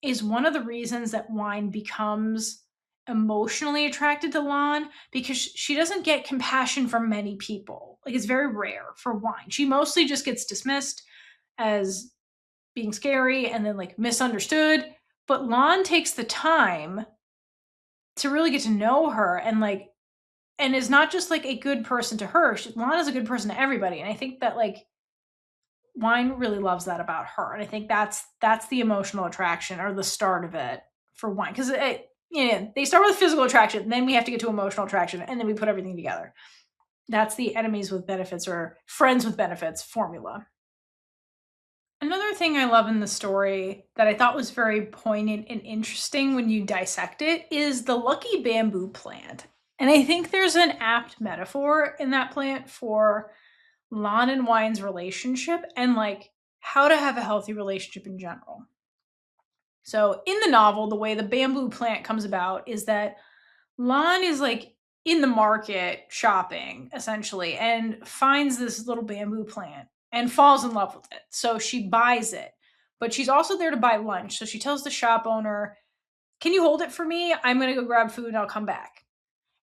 is one of the reasons that Wine becomes emotionally attracted to Lon, because she doesn't get compassion from many people. Like, it's very rare for Wine. She mostly just gets dismissed as being scary and then like misunderstood. But Lon takes the time to really get to know her and is not just like a good person to her. Lon is a good person to everybody. And I think that like Wine really loves that about her. And I think that's the emotional attraction, or the start of it for Wine. Because they start with physical attraction, then we have to get to emotional attraction, and then we put everything together. That's the enemies with benefits or friends with benefits formula. Another thing I love in the story that I thought was very poignant and interesting when you dissect it is the lucky bamboo plant. And I think there's an apt metaphor in that plant for Lon and Wine's relationship, and like how to have a healthy relationship in general. So in the novel, the way the bamboo plant comes about is that Lon is like in the market shopping essentially, and finds this little bamboo plant and falls in love with it. So she buys it, but she's also there to buy lunch. So she tells the shop owner, can you hold it for me? I'm going to go grab food and I'll come back.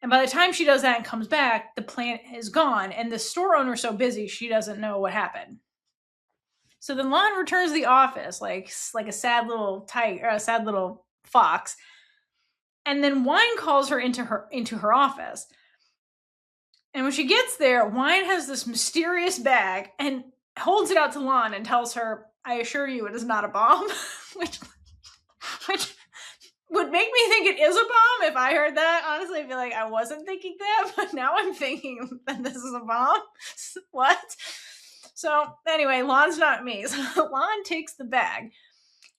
And by the time she does that and comes back, the plant is gone. And the store owner's so busy, she doesn't know what happened. So then Lon returns to the office like a sad little tiger, a sad little fox. And then Wine calls her into her office. And when she gets there, Wine has this mysterious bag and holds it out to Lon and tells her, I assure you it is not a bomb, which would make me think it is a bomb if I heard that. Honestly, I feel like I wasn't thinking that, but now I'm thinking that this is a bomb. What? So anyway, Lon's not me. So Lon takes the bag,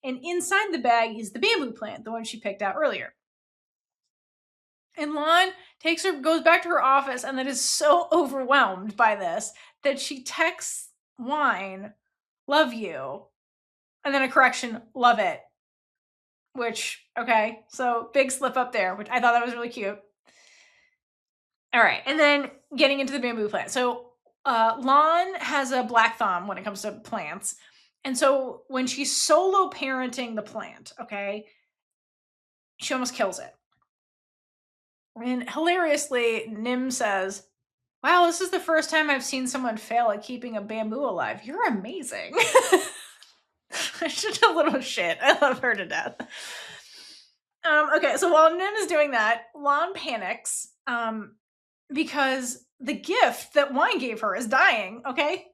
and inside the bag is the bamboo plant, the one she picked out earlier. And Lon goes back to her office, and then is so overwhelmed by this that she texts Wine, love you, and then a correction, love it. Which, okay, so big slip up there, which I thought that was really cute. All right, and then getting into the bamboo plant. So Lon has a black thumb when it comes to plants. And so when she's solo parenting the plant, okay, she almost kills it. And hilariously, Nim says, wow, this is the first time I've seen someone fail at keeping a bamboo alive. You're amazing. She's a little shit. I love her to death. Okay, so while Nim is doing that, Lon panics because the gift that Wine gave her is dying, okay?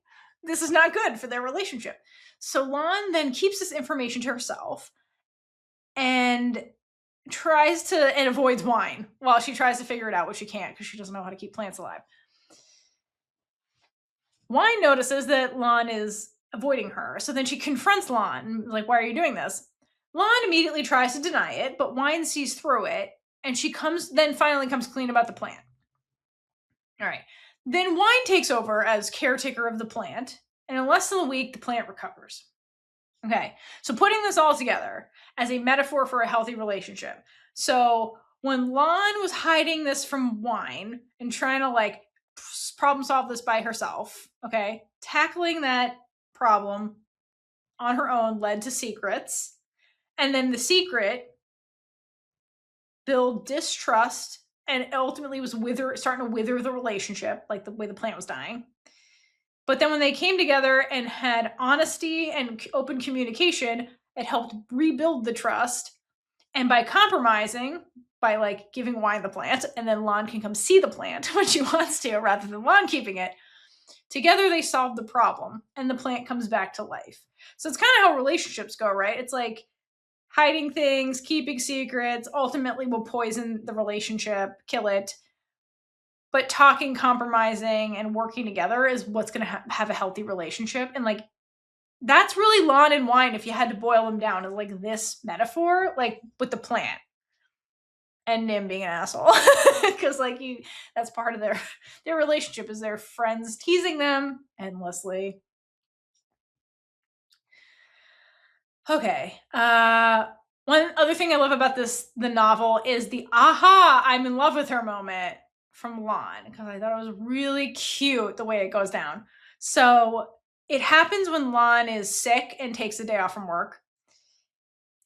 This is not good for their relationship. So Lon then keeps this information to herself and avoids Wine while she tries to figure it out, which she can't because she doesn't know how to keep plants alive. Wine notices that Lon is avoiding her, so then she confronts Lon, like, why are you doing this? Lon immediately tries to deny it, but Wine sees through it, and she finally comes clean about the plant. All right. Then Wine takes over as caretaker of the plant, and in less than a week, the plant recovers. Okay, so putting this all together as a metaphor for a healthy relationship. So when Lon was hiding this from Wine and trying to like problem solve this by herself, okay, tackling that problem on her own led to secrets. And then the secret build distrust and ultimately was starting to wither the relationship, like the way the plant was dying. But then when they came together and had honesty and open communication, it helped rebuild the trust. And by compromising, by like giving Wine the plant, and then Lon can come see the plant when she wants to, rather than Lon keeping it, together they solve the problem and the plant comes back to life. So it's kind of how relationships go, right? It's like hiding things, keeping secrets, ultimately will poison the relationship, kill it. But talking, compromising, and working together is what's going to have a healthy relationship. And like, that's really Lon and Wine, if you had to boil them down, is like this metaphor, like with the plant. And Nim being an asshole. Because like that's part of their relationship, is their friends teasing them endlessly. Okay. One other thing I love about the novel is the aha, I'm in love with her moment from Lon, because I thought it was really cute the way it goes down. So it happens when Lon is sick and takes a day off from work.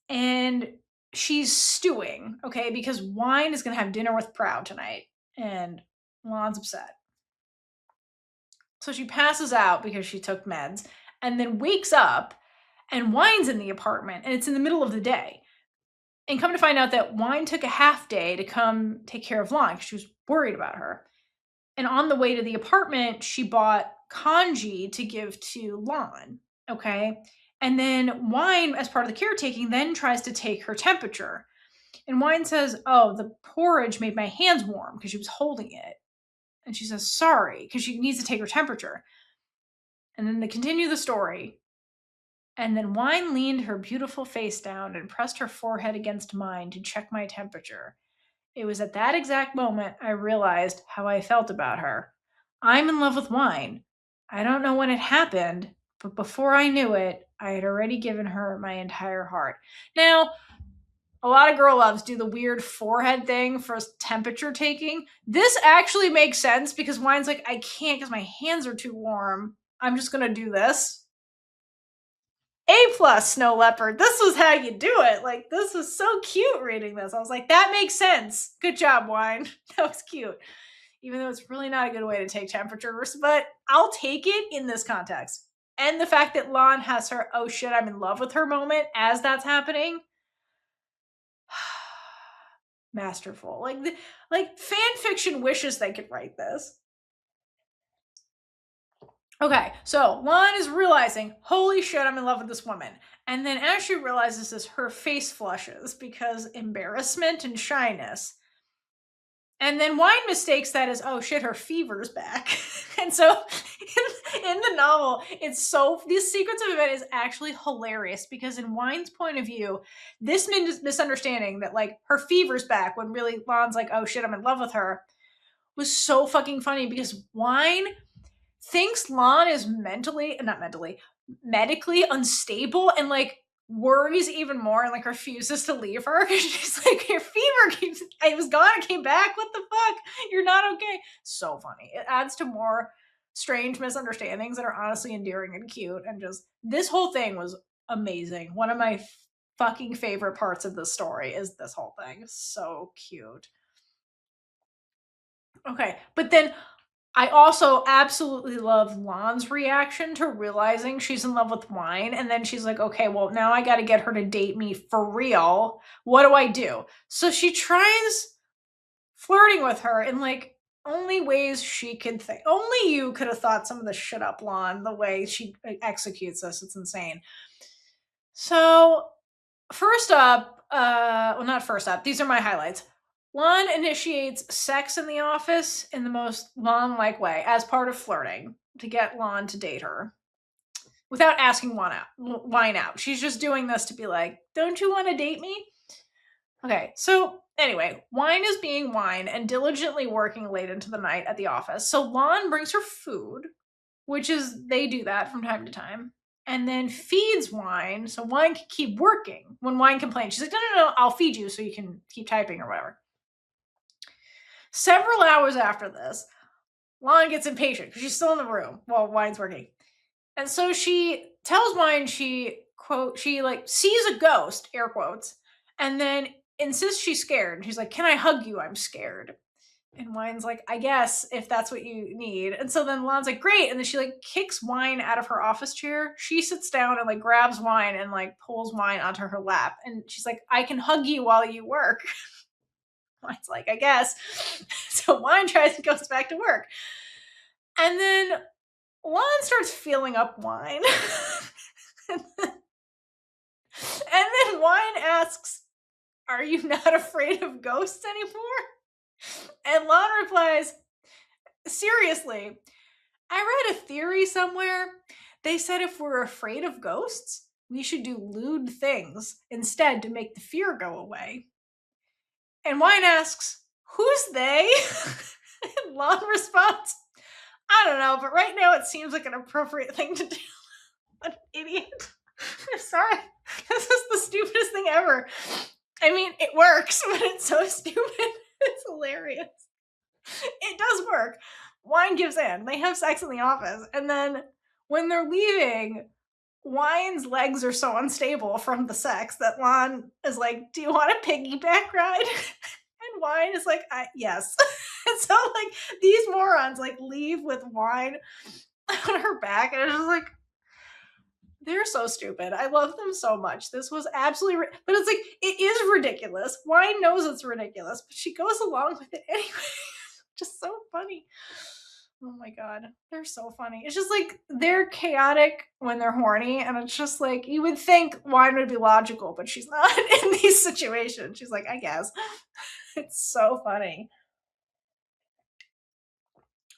And she's stewing, okay, because Wine is going to have dinner with Proud tonight. And Lon's upset. So she passes out because she took meds and then wakes up, and Wine's in the apartment, and it's in the middle of the day. And come to find out that Wine took a half day to come take care of Lon because she was worried about her. And on the way to the apartment, she bought congee to give to Lon, okay? And then Wine, as part of the caretaking, then tries to take her temperature. And Wine says, oh, the porridge made my hands warm because she was holding it. And she says, sorry, because she needs to take her temperature. And then they continue the story. And then Wine leaned her beautiful face down and pressed her forehead against mine to check my temperature. It was at that exact moment I realized how I felt about her. I'm in love with Wine. I don't know when it happened, but before I knew it, I had already given her my entire heart. Now, a lot of girl loves do the weird forehead thing for temperature taking. This actually makes sense because Wine's like, I can't because my hands are too warm. I'm just going to do this. A+, Snow Leopard. This was how you do it. Like, this was so cute reading this. I was like, that makes sense. Good job, Wine. That was cute. Even though it's really not a good way to take temperatures, but I'll take it in this context. And the fact that Lon has her, oh shit, I'm in love with her moment as that's happening. Masterful. Like fan fiction wishes they could write this. Okay, so Lon is realizing, holy shit, I'm in love with this woman. And then as she realizes this, her face flushes because embarrassment and shyness. And then Wine mistakes that as, oh shit, her fever's back. And so in the novel, this sequence of event is actually hilarious because in Wine's point of view, this misunderstanding that like her fever's back when really Lon's like, oh shit, I'm in love with her, was so fucking funny because Wine thinks Lon is medically unstable and like worries even more and like refuses to leave her because she's like, your fever I was gone, it came back, what the fuck, you're not okay. So funny. It adds to more strange misunderstandings that are honestly endearing and cute, and just this whole thing was amazing. One of my fucking favorite parts of the story is this whole thing. So cute. Okay, but then I also absolutely love Lon's reaction to realizing she's in love with Wine. And then she's like, okay, well, now I got to get her to date me for real. What do I do? So she tries flirting with her in like only ways she could think. Only you could have thought some of this shit up, Lon, the way she executes this. It's insane. So first up, well, not first up, these are my highlights. Lon initiates sex in the office in the most Lon-like way as part of flirting to get Lon to date her without asking Wine out. She's just doing this to be like, don't you want to date me? Okay, so Anyway, Wine is being Wine and diligently working late into the night at the office. So Lon brings her food, which is, they do that from time to time, and then feeds Wine so Wine can keep working. When Wine complains, she's like, no, I'll feed you so you can keep typing or whatever. Several hours after this, Lon gets impatient because she's still in the room while Wine's working. And so she tells Wine she like sees a ghost, air quotes, and then insists she's scared. She's like, can I hug you? I'm scared. And Wine's like, I guess, if that's what you need. And so then Lon's like, great. And then she like kicks Wine out of her office chair. She sits down and like grabs Wine and like pulls Wine onto her lap. And she's like, I can hug you while you work. Wine's like, I guess. So Wine tries and goes back to work. And then Lon starts filling up Wine. And then Wine asks, are you not afraid of ghosts anymore? And Lon replies, seriously, I read a theory somewhere. They said if we're afraid of ghosts, we should do lewd things instead to make the fear go away. And Wine asks, who's they? And Lon responds, I don't know, but right now it seems like an appropriate thing to do. What an idiot. I'm sorry. This is the stupidest thing ever. I mean, it works, but it's so stupid. It's hilarious. It does work. Wine gives in. They have sex in the office. And then when they're leaving, Wine's legs are so unstable from the sex that Lon is like, do you want a piggyback ride? And Wine is like, yes. And so like these morons like leave with Wine on her back. And it's just like, they're so stupid. I love them so much. This was absolutely, but it's like, it is ridiculous. Wine knows it's ridiculous, but she goes along with it anyway. Just so funny. Oh my God. They're so funny. It's just like, they're chaotic when they're horny. And it's just like, you would think Wine would be logical, but she's not in these situations. She's like, I guess. It's so funny.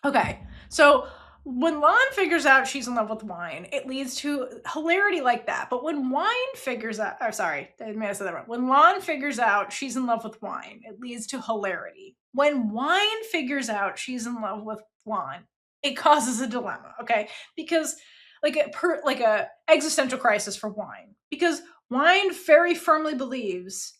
Okay. So when Lon figures out she's in love with Wine, it leads to hilarity like that. But when Wine figures out, oh, sorry, I may have said that wrong. When Lon figures out she's in love with Wine, it leads to hilarity. When Wine figures out she's in love with Lon, it causes a dilemma, okay? Because like a existential crisis for Wine. Because Wine very firmly believes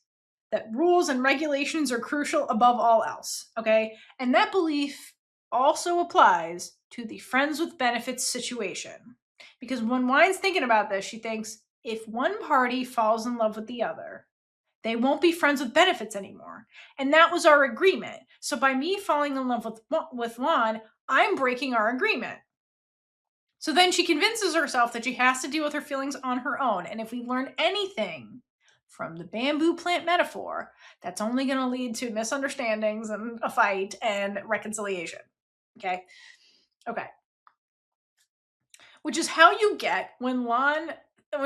that rules and regulations are crucial above all else, okay? And that belief also applies to the friends with benefits situation. Because when Wine's thinking about this, she thinks if one party falls in love with the other, they won't be friends with benefits anymore. And that was our agreement. So by me falling in love with Lon, I'm breaking our agreement. So then she convinces herself that she has to deal with her feelings on her own. And if we learn anything from the bamboo plant metaphor, that's only going to lead to misunderstandings and a fight and reconciliation. Okay. Which is how you get when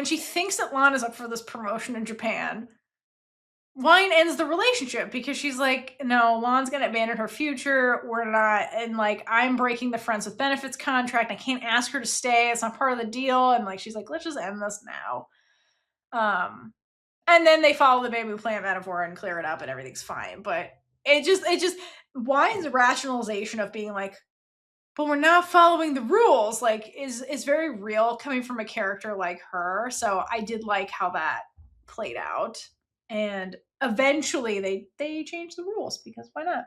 she thinks that Lon is up for this promotion in Japan, Wine ends the relationship because she's like, no, Lon's gonna abandon her future. We're not, and like, I'm breaking the friends with benefits contract. I can't ask her to stay. It's not part of the deal. And like, she's like, let's just end this now. And then they follow the bamboo plant metaphor and clear it up and everything's fine. But it just Wine's rationalization of being like, but we're not following the rules, like is very real coming from a character like her. So I did like how that played out. And eventually they changed the rules because why not?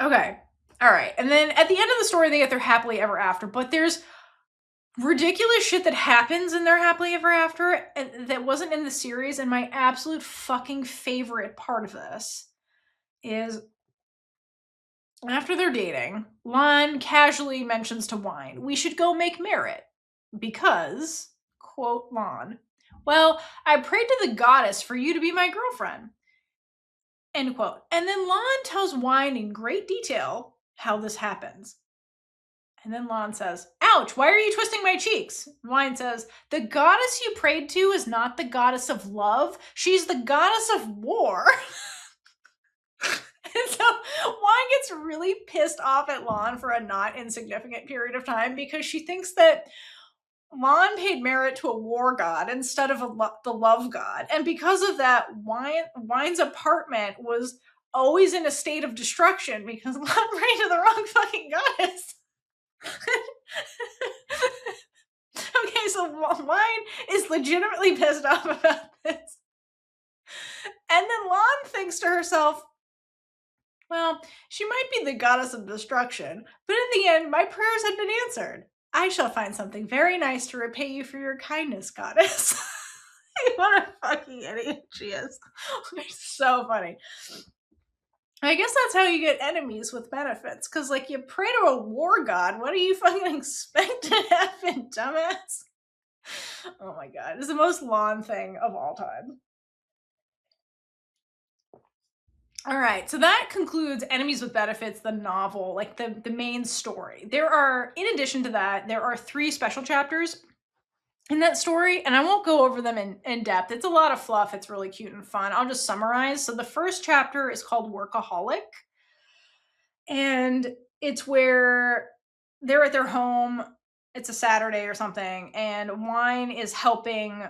Okay. All right. And then at the end of the story, they get their happily ever after, but there's ridiculous shit that happens in their happily ever after and that wasn't in the series. And my absolute fucking favorite part of this is after they're dating, Lon casually mentions to Wine, we should go make merit because, quote Lon, well, I prayed to the goddess for you to be my girlfriend, end quote. And then Lon tells Wine in great detail how this happens. And then Lon says, ouch, why are you twisting my cheeks? Wine says, the goddess you prayed to is not the goddess of love. She's the goddess of war. And so Wine gets really pissed off at Lon for a not insignificant period of time because she thinks that Lon paid merit to a war god instead of the love god. And because of that, Wine's apartment was always in a state of destruction because Lon prayed to the wrong fucking goddess. Okay, so Wine is legitimately pissed off about this. And then Lon thinks to herself, well, she might be the goddess of destruction, but in the end, my prayers had been answered. I shall find something very nice to repay you for your kindness, goddess. What a fucking idiot she is. It's so funny. I guess that's how you get enemies with benefits, because, like, you pray to a war god. What do you fucking expect to happen, dumbass? Oh my god. It's the most Lon thing of all time. All right, so that concludes Enemies with Benefits, the novel, like the main story. There are, in addition to that, there are 3 special chapters in that story, and I won't go over them in depth. It's a lot of fluff. It's really cute and fun. I'll just summarize. So the first chapter is called Workaholic, and it's where they're at their home. It's a Saturday or something, and Wine is helping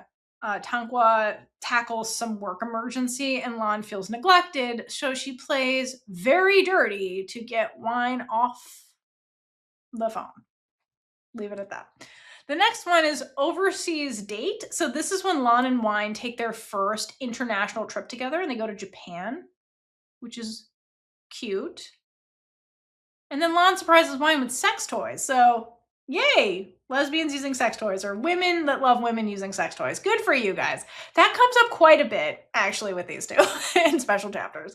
Tanqua tackles some work emergency, and Lon feels neglected, so she plays very dirty to get Wine off the phone. Leave it at that. The next one is Overseas Date. So this is when Lon and Wine take their first international trip together, and they go to Japan, which is cute. And then Lon surprises Wine with sex toys. So yay, lesbians using sex toys, or women that love women using sex toys. Good for you guys. That comes up quite a bit, actually, with these 2 in special chapters.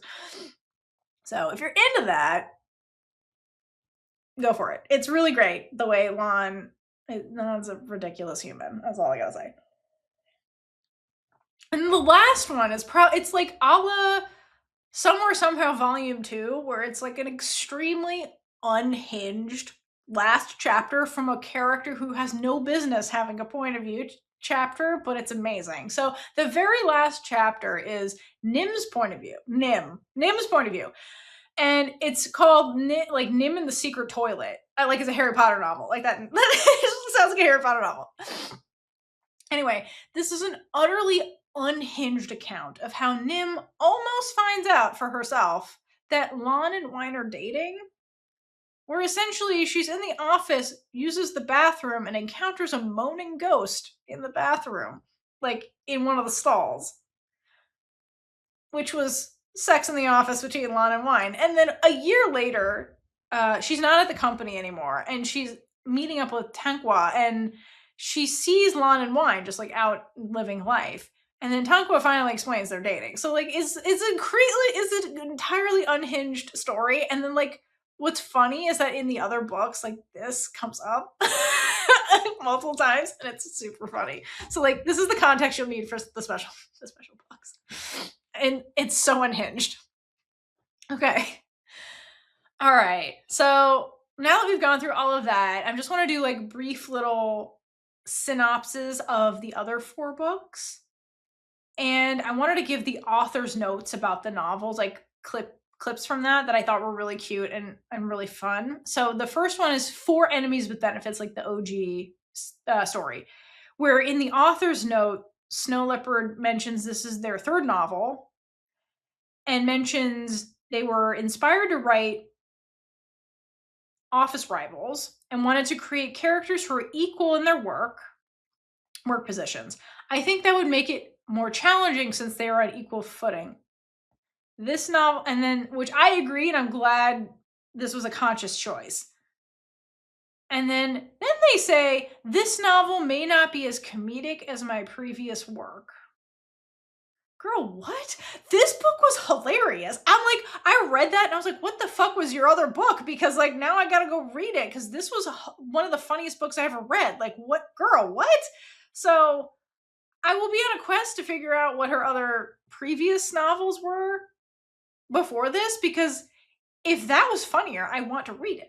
So if you're into that, go for it. It's really great the way Lon's a ridiculous human. That's all I gotta say. And the last one is it's like a la Somewhere Somehow Volume 2, where it's like an extremely unhinged last chapter from a character who has no business having a point of view chapter, but it's amazing. So the very last chapter is Nim's point of view. Nim's point of view. And it's called like Nim in the Secret Toilet. Like it's a Harry Potter novel. Like that. It sounds like a Harry Potter novel. Anyway, this is an utterly unhinged account of how Nim almost finds out for herself that Lon and Wine are dating, where essentially she's in the office, uses the bathroom, and encounters a moaning ghost in the bathroom, like in one of the stalls, which was sex in the office between Lon and Wine. And then a year later, she's not at the company anymore, and she's meeting up with Tanqua, and she sees Lon and Wine just like out living life. And then Tanqua finally explains they're dating. So like it's an entirely unhinged story. And then like what's funny is that in the other books, like this comes up multiple times, and it's super funny. So like this is the context you'll need for the special books. And it's so unhinged. Okay. All right. So now that we've gone through all of that, I just want to do like brief little synopses of the other 4 books. And I wanted to give the author's notes about the novels, like clips from that I thought were really cute and really fun. So the first one is For Enemies with Benefits, like the OG story, where in the author's note, Snow Leopard mentions this is their 3rd novel and mentions they were inspired to write office rivals and wanted to create characters who are equal in their work positions. I think that would make it more challenging since they are on equal footing. This novel, and then, which I agree, and I'm glad this was a conscious choice. And then they say, this novel may not be as comedic as my previous work. Girl, what? This book was hilarious. I'm like, I read that and I was like, what the fuck was your other book? Because like now I gotta go read it because this was one of the funniest books I ever read. Like, what, girl, what? So I will be on a quest to figure out what her other previous novels were before this, because if that was funnier, I want to read it.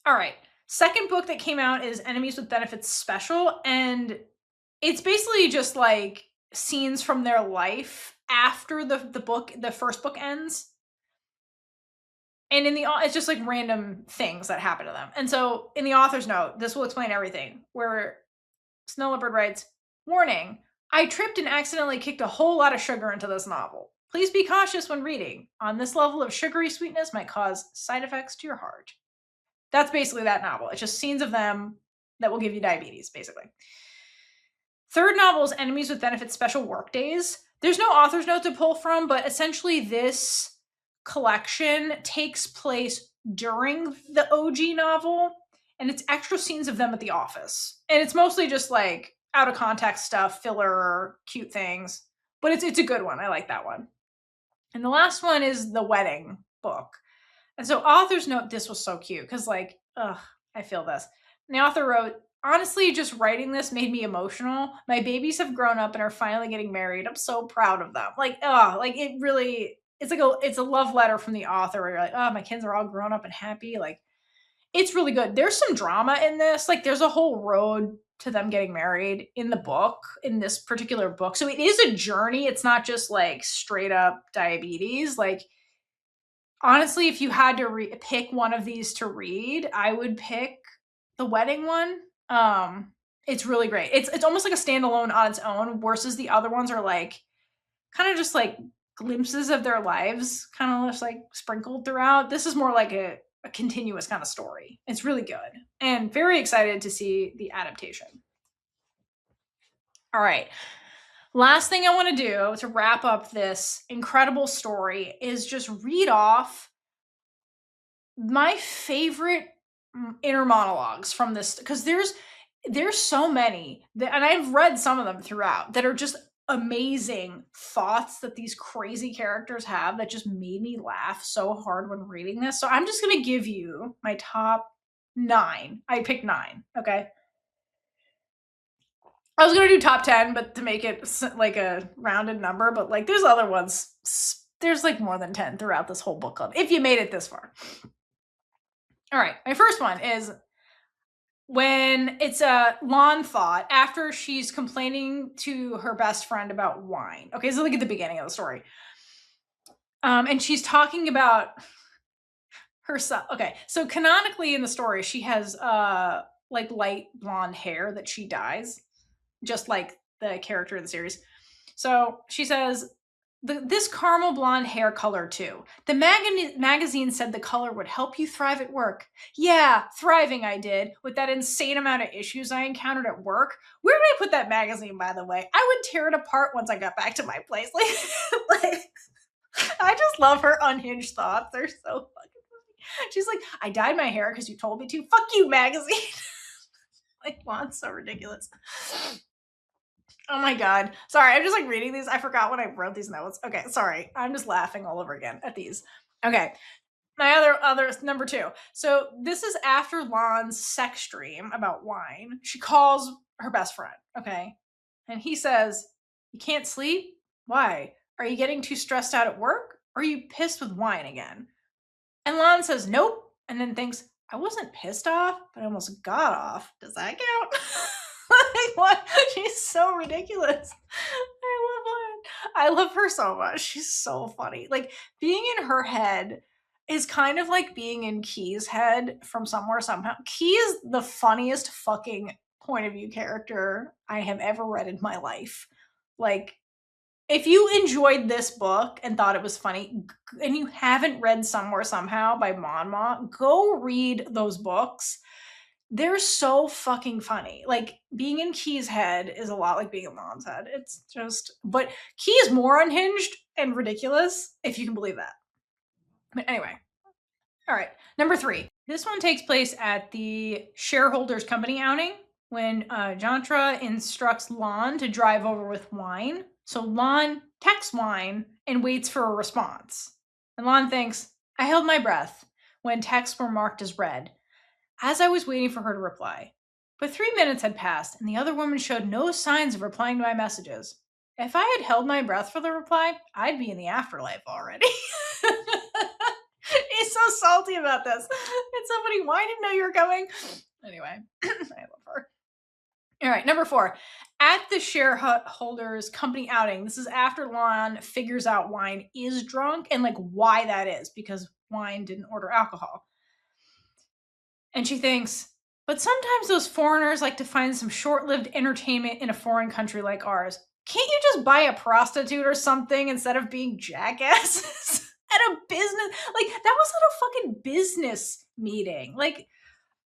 All right. Second book that came out is Enemies with Benefits Special, and it's basically just like scenes from their life after the first book ends. And it's just like random things that happen to them. And so in the author's note, this will explain everything, where Snow Leopard writes, "Warning, I tripped and accidentally kicked a whole lot of sugar into this novel. Please be cautious when reading. On this level of sugary sweetness might cause side effects to your heart." That's basically that novel. It's just scenes of them that will give you diabetes, basically. Third novel is Enemies with Benefits Special Workdays. There's no author's note to pull from, but essentially this collection takes place during the OG novel, and it's extra scenes of them at the office. And it's mostly just like out of context stuff, filler, cute things. But it's a good one. I like that one. And the last one is the wedding book. And so author's note, this was so cute because like, I feel this. And the author wrote, "Honestly, just writing this made me emotional. My babies have grown up and are finally getting married. I'm so proud of them." Like, like it really, it's a love letter from the author where you're like, oh, my kids are all grown up and happy. Like, it's really good. There's some drama in this. Like, there's a whole road to them getting married in the book, in this particular book. So it is a journey. It's not just like straight up diabetes. Like, honestly, if you had to pick one of these to read, I would pick the wedding one. It's really great. It's almost like a standalone on its own, versus the other ones are like kind of just like glimpses of their lives, kind of just like sprinkled throughout. This is more like a continuous kind of story. It's really good, and very excited to see the adaptation. All right. Last thing I want to do to wrap up this incredible story is just read off my favorite inner monologues from this, because there's so many that, and I've read some of them throughout, that are just amazing thoughts that these crazy characters have that just made me laugh so hard when reading this. So I'm just going to give you my top 9. I picked 9. Okay. I was going to do top 10, but to make it like a rounded number, but like there's other ones. There's like more than 10 throughout this whole book club, if you made it this far. All right. My first one is when it's a Lon thought after she's complaining to her best friend about wine. Okay, so look at the beginning of the story. And she's talking about herself. Okay, so canonically in the story, she has like light blonde hair that she dyes, just like the character in the series. So she says, this caramel blonde hair color too. The magazine said the color would help you thrive at work. Yeah, thriving I did, with that insane amount of issues I encountered at work. Where did I put that magazine, by the way? I would tear it apart once I got back to my place. Like I just love her unhinged thoughts. They're so fucking funny. She's like, I dyed my hair because you told me to. Fuck you, magazine. Like, Lon's so ridiculous. Oh my god. Sorry, I'm just like reading these. I forgot when I wrote these notes. Okay, sorry. I'm just laughing all over again at these. Okay. My other number 2. So this is after Lon's sex dream about wine. She calls her best friend, okay? And he says, "You can't sleep? Why? Are you getting too stressed out at work? Or are you pissed with wine again?" And Lon says, "Nope." And then thinks, "I wasn't pissed off, but I almost got off. Does that count?" Like, what? She's so ridiculous. I love her. I love her so much. She's so funny. Like, being in her head is kind of like being in Key's head from Somewhere Somehow. Key is the funniest fucking point of view character I have ever read in my life. Like, if you enjoyed this book and thought it was funny, and you haven't read Somewhere Somehow by Monma, go read those books. They're so fucking funny. Like, being in Key's head is a lot like being in Lon's head. It's just, but Key is more unhinged and ridiculous, if you can believe that. But anyway. All right. Number 3. This one takes place at the shareholders company outing when Jantra instructs Lon to drive over with wine. So Lon texts wine and waits for a response. And Lon thinks, I held my breath when texts were marked as read, as I was waiting for her to reply. But 3 minutes had passed, and the other woman showed no signs of replying to my messages. If I had held my breath for the reply, I'd be in the afterlife already. He's so salty about this. It's so funny. Why didn't know you were coming? Anyway, I love her. All right, number 4. At the shareholders company outing, this is after Lon figures out wine is drunk and like why that is, because wine didn't order alcohol. And she thinks, but sometimes those foreigners like to find some short-lived entertainment in a foreign country like ours. Can't you just buy a prostitute or something instead of being jackasses at a business? Like, that was at a fucking business meeting. Like,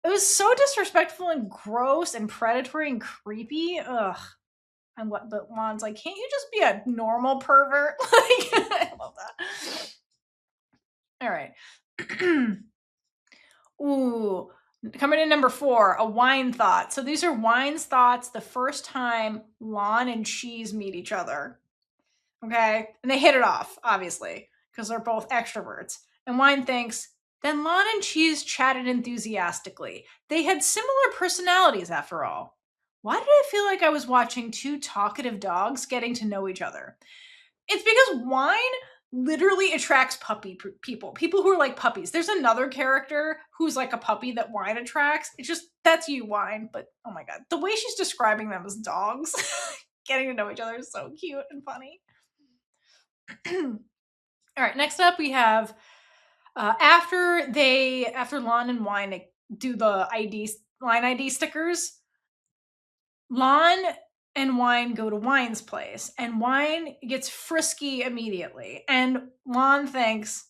it was so disrespectful and gross and predatory and creepy. Ugh. And what? But Lon's like, can't you just be a normal pervert? Like, I love that. All right. Ooh, coming in number 4, a wine thought. So these are Wine's thoughts the first time Lon and Cheese meet each other. Okay, and they hit it off, obviously, because they're both extroverts. And Wine thinks, then Lon and Cheese chatted enthusiastically. They had similar personalities, after all. Why did I feel like I was watching 2 talkative dogs getting to know each other? It's because Wine literally attracts people who are like puppies. There's another character who's like a puppy that Wine attracts. It's just, that's you, Wine. But oh my god, the way she's describing them as dogs getting to know each other is so cute and funny. All right, next up we have after Lon and Wine do the line ID stickers, Lon and Wine go to Wine's place, and Wine gets frisky immediately. And Lon thinks,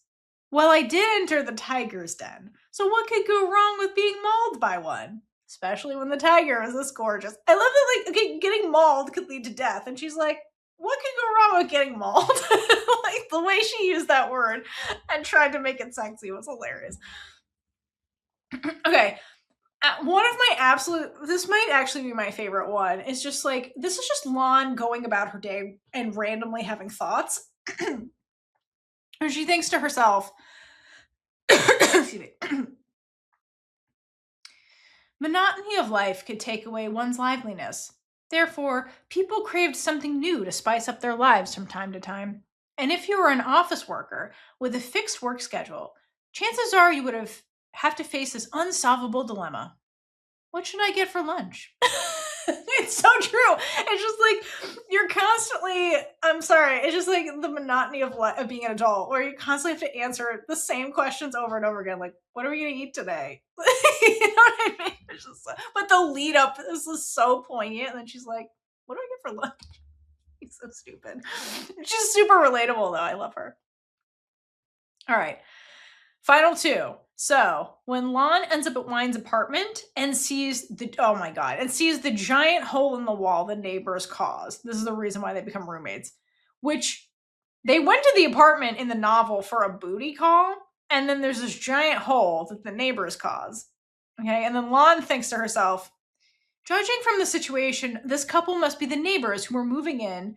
well, I did enter the tiger's den, so what could go wrong with being mauled by one? Especially when the tiger is this gorgeous. I love that, like, okay, getting mauled could lead to death. And she's like, what could go wrong with getting mauled? Like, the way she used that word and tried to make it sexy was hilarious. Okay. One of my this might actually be my favorite one. It's just like, this is just Lon going about her day and randomly having thoughts. And she thinks to herself, excuse me, monotony of life could take away one's liveliness. Therefore, people craved something new to spice up their lives from time to time. And if you were an office worker with a fixed work schedule, chances are you would have to face this unsolvable dilemma. What should I get for lunch? It's so true. It's just like, you're constantly, I'm sorry, it's just like the monotony of being an adult, where you constantly have to answer the same questions over and over again. Like, what are we going to eat today? You know what I mean? It's just, but the lead up is just so poignant. And then she's like, what do I get for lunch? He's so stupid. She's super relatable, though. I love her. All right. Final 2. So when Lon ends up at Wine's apartment and sees the giant hole in the wall the neighbors caused. This is the reason why they become roommates. Which they went to the apartment in the novel for a booty call, and then there's this giant hole that the neighbors caused. Okay, and then Lon thinks to herself, judging from the situation, this couple must be the neighbors who were moving in,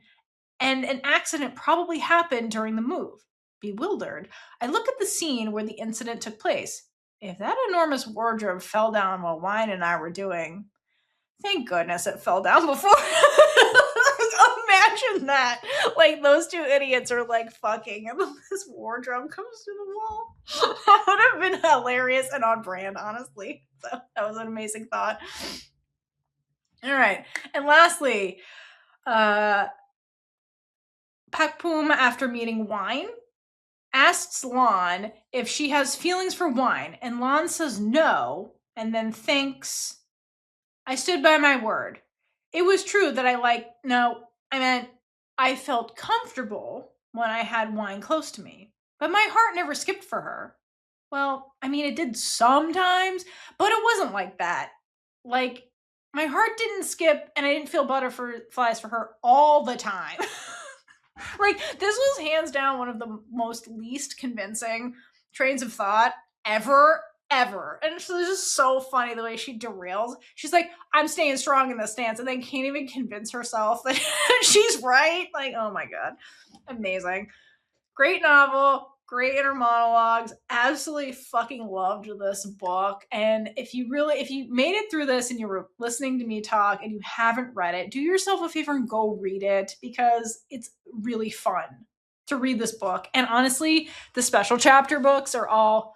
and an accident probably happened during the move. Bewildered, I look at the scene where the incident took place. If that enormous wardrobe fell down while Wine and I were doing, thank goodness it fell down before. Imagine that. Like, those 2 idiots are like fucking, and this wardrobe comes through the wall. That would have been hilarious and on brand, honestly. So that was an amazing thought. All right. And lastly, Pakpum, after meeting Wine, asks Lon if she has feelings for Wine, and Lon says no, and then thinks, I stood by my word. It was true that I felt comfortable when I had Wine close to me, but my heart never skipped for her. Well, I mean, it did sometimes, but it wasn't like that. Like, my heart didn't skip, and I didn't feel butterflies for her all the time. Like, this was hands down one of the most least convincing trains of thought ever. And it's just so funny the way she derails. She's like, I'm staying strong in this stance, and then can't even convince herself that she's right. Like, oh my god. Amazing. Great novel. Great inner monologues. Absolutely fucking loved this book. And if you made it through this and you were listening to me talk and you haven't read it, do yourself a favor and go read it, because it's really fun to read this book. And honestly, the special chapter books are all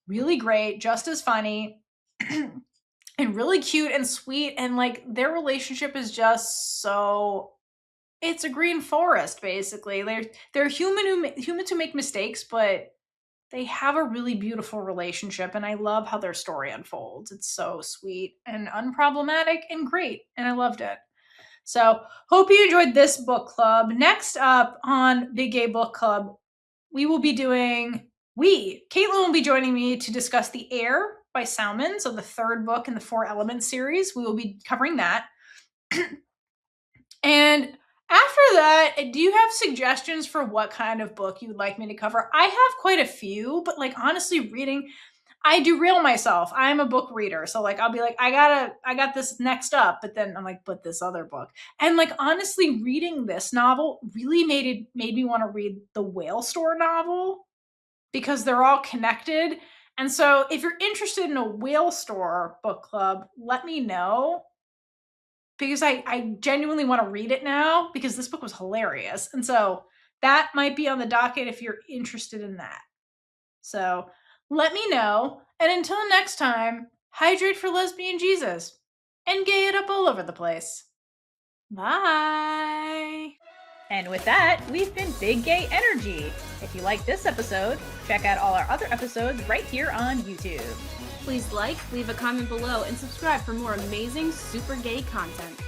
really great, just as funny, and really cute and sweet. And like, their relationship is just so, it's a green forest, basically. They're humans who make mistakes, but they have a really beautiful relationship, and I love how their story unfolds. It's so sweet and unproblematic and great, and I loved it. So, hope you enjoyed this book club. Next up on Big Gay Book Club, Kaitlynn will be joining me to discuss The Air by Salmon, so the third book in the Four Elements series. We will be covering that. And after that, do you have suggestions for what kind of book you would like me to cover? I have quite a few, but like honestly, reading, I derail myself. I'm a book reader. So like I'll be like, I got this next up, but then I'm like, but this other book. And like honestly, reading this novel really made me want to read the Whale Store novel because they're all connected. And so if you're interested in a Whale Store book club, let me know. Because I genuinely want to read it now because this book was hilarious. And so that might be on the docket if you're interested in that. So let me know. And until next time, hydrate for lesbian Jesus and gay it up all over the place. Bye. And with that, we've been Big Gay Energy. If you like this episode, check out all our other episodes right here on YouTube. Please like, leave a comment below, and subscribe for more amazing super gay content.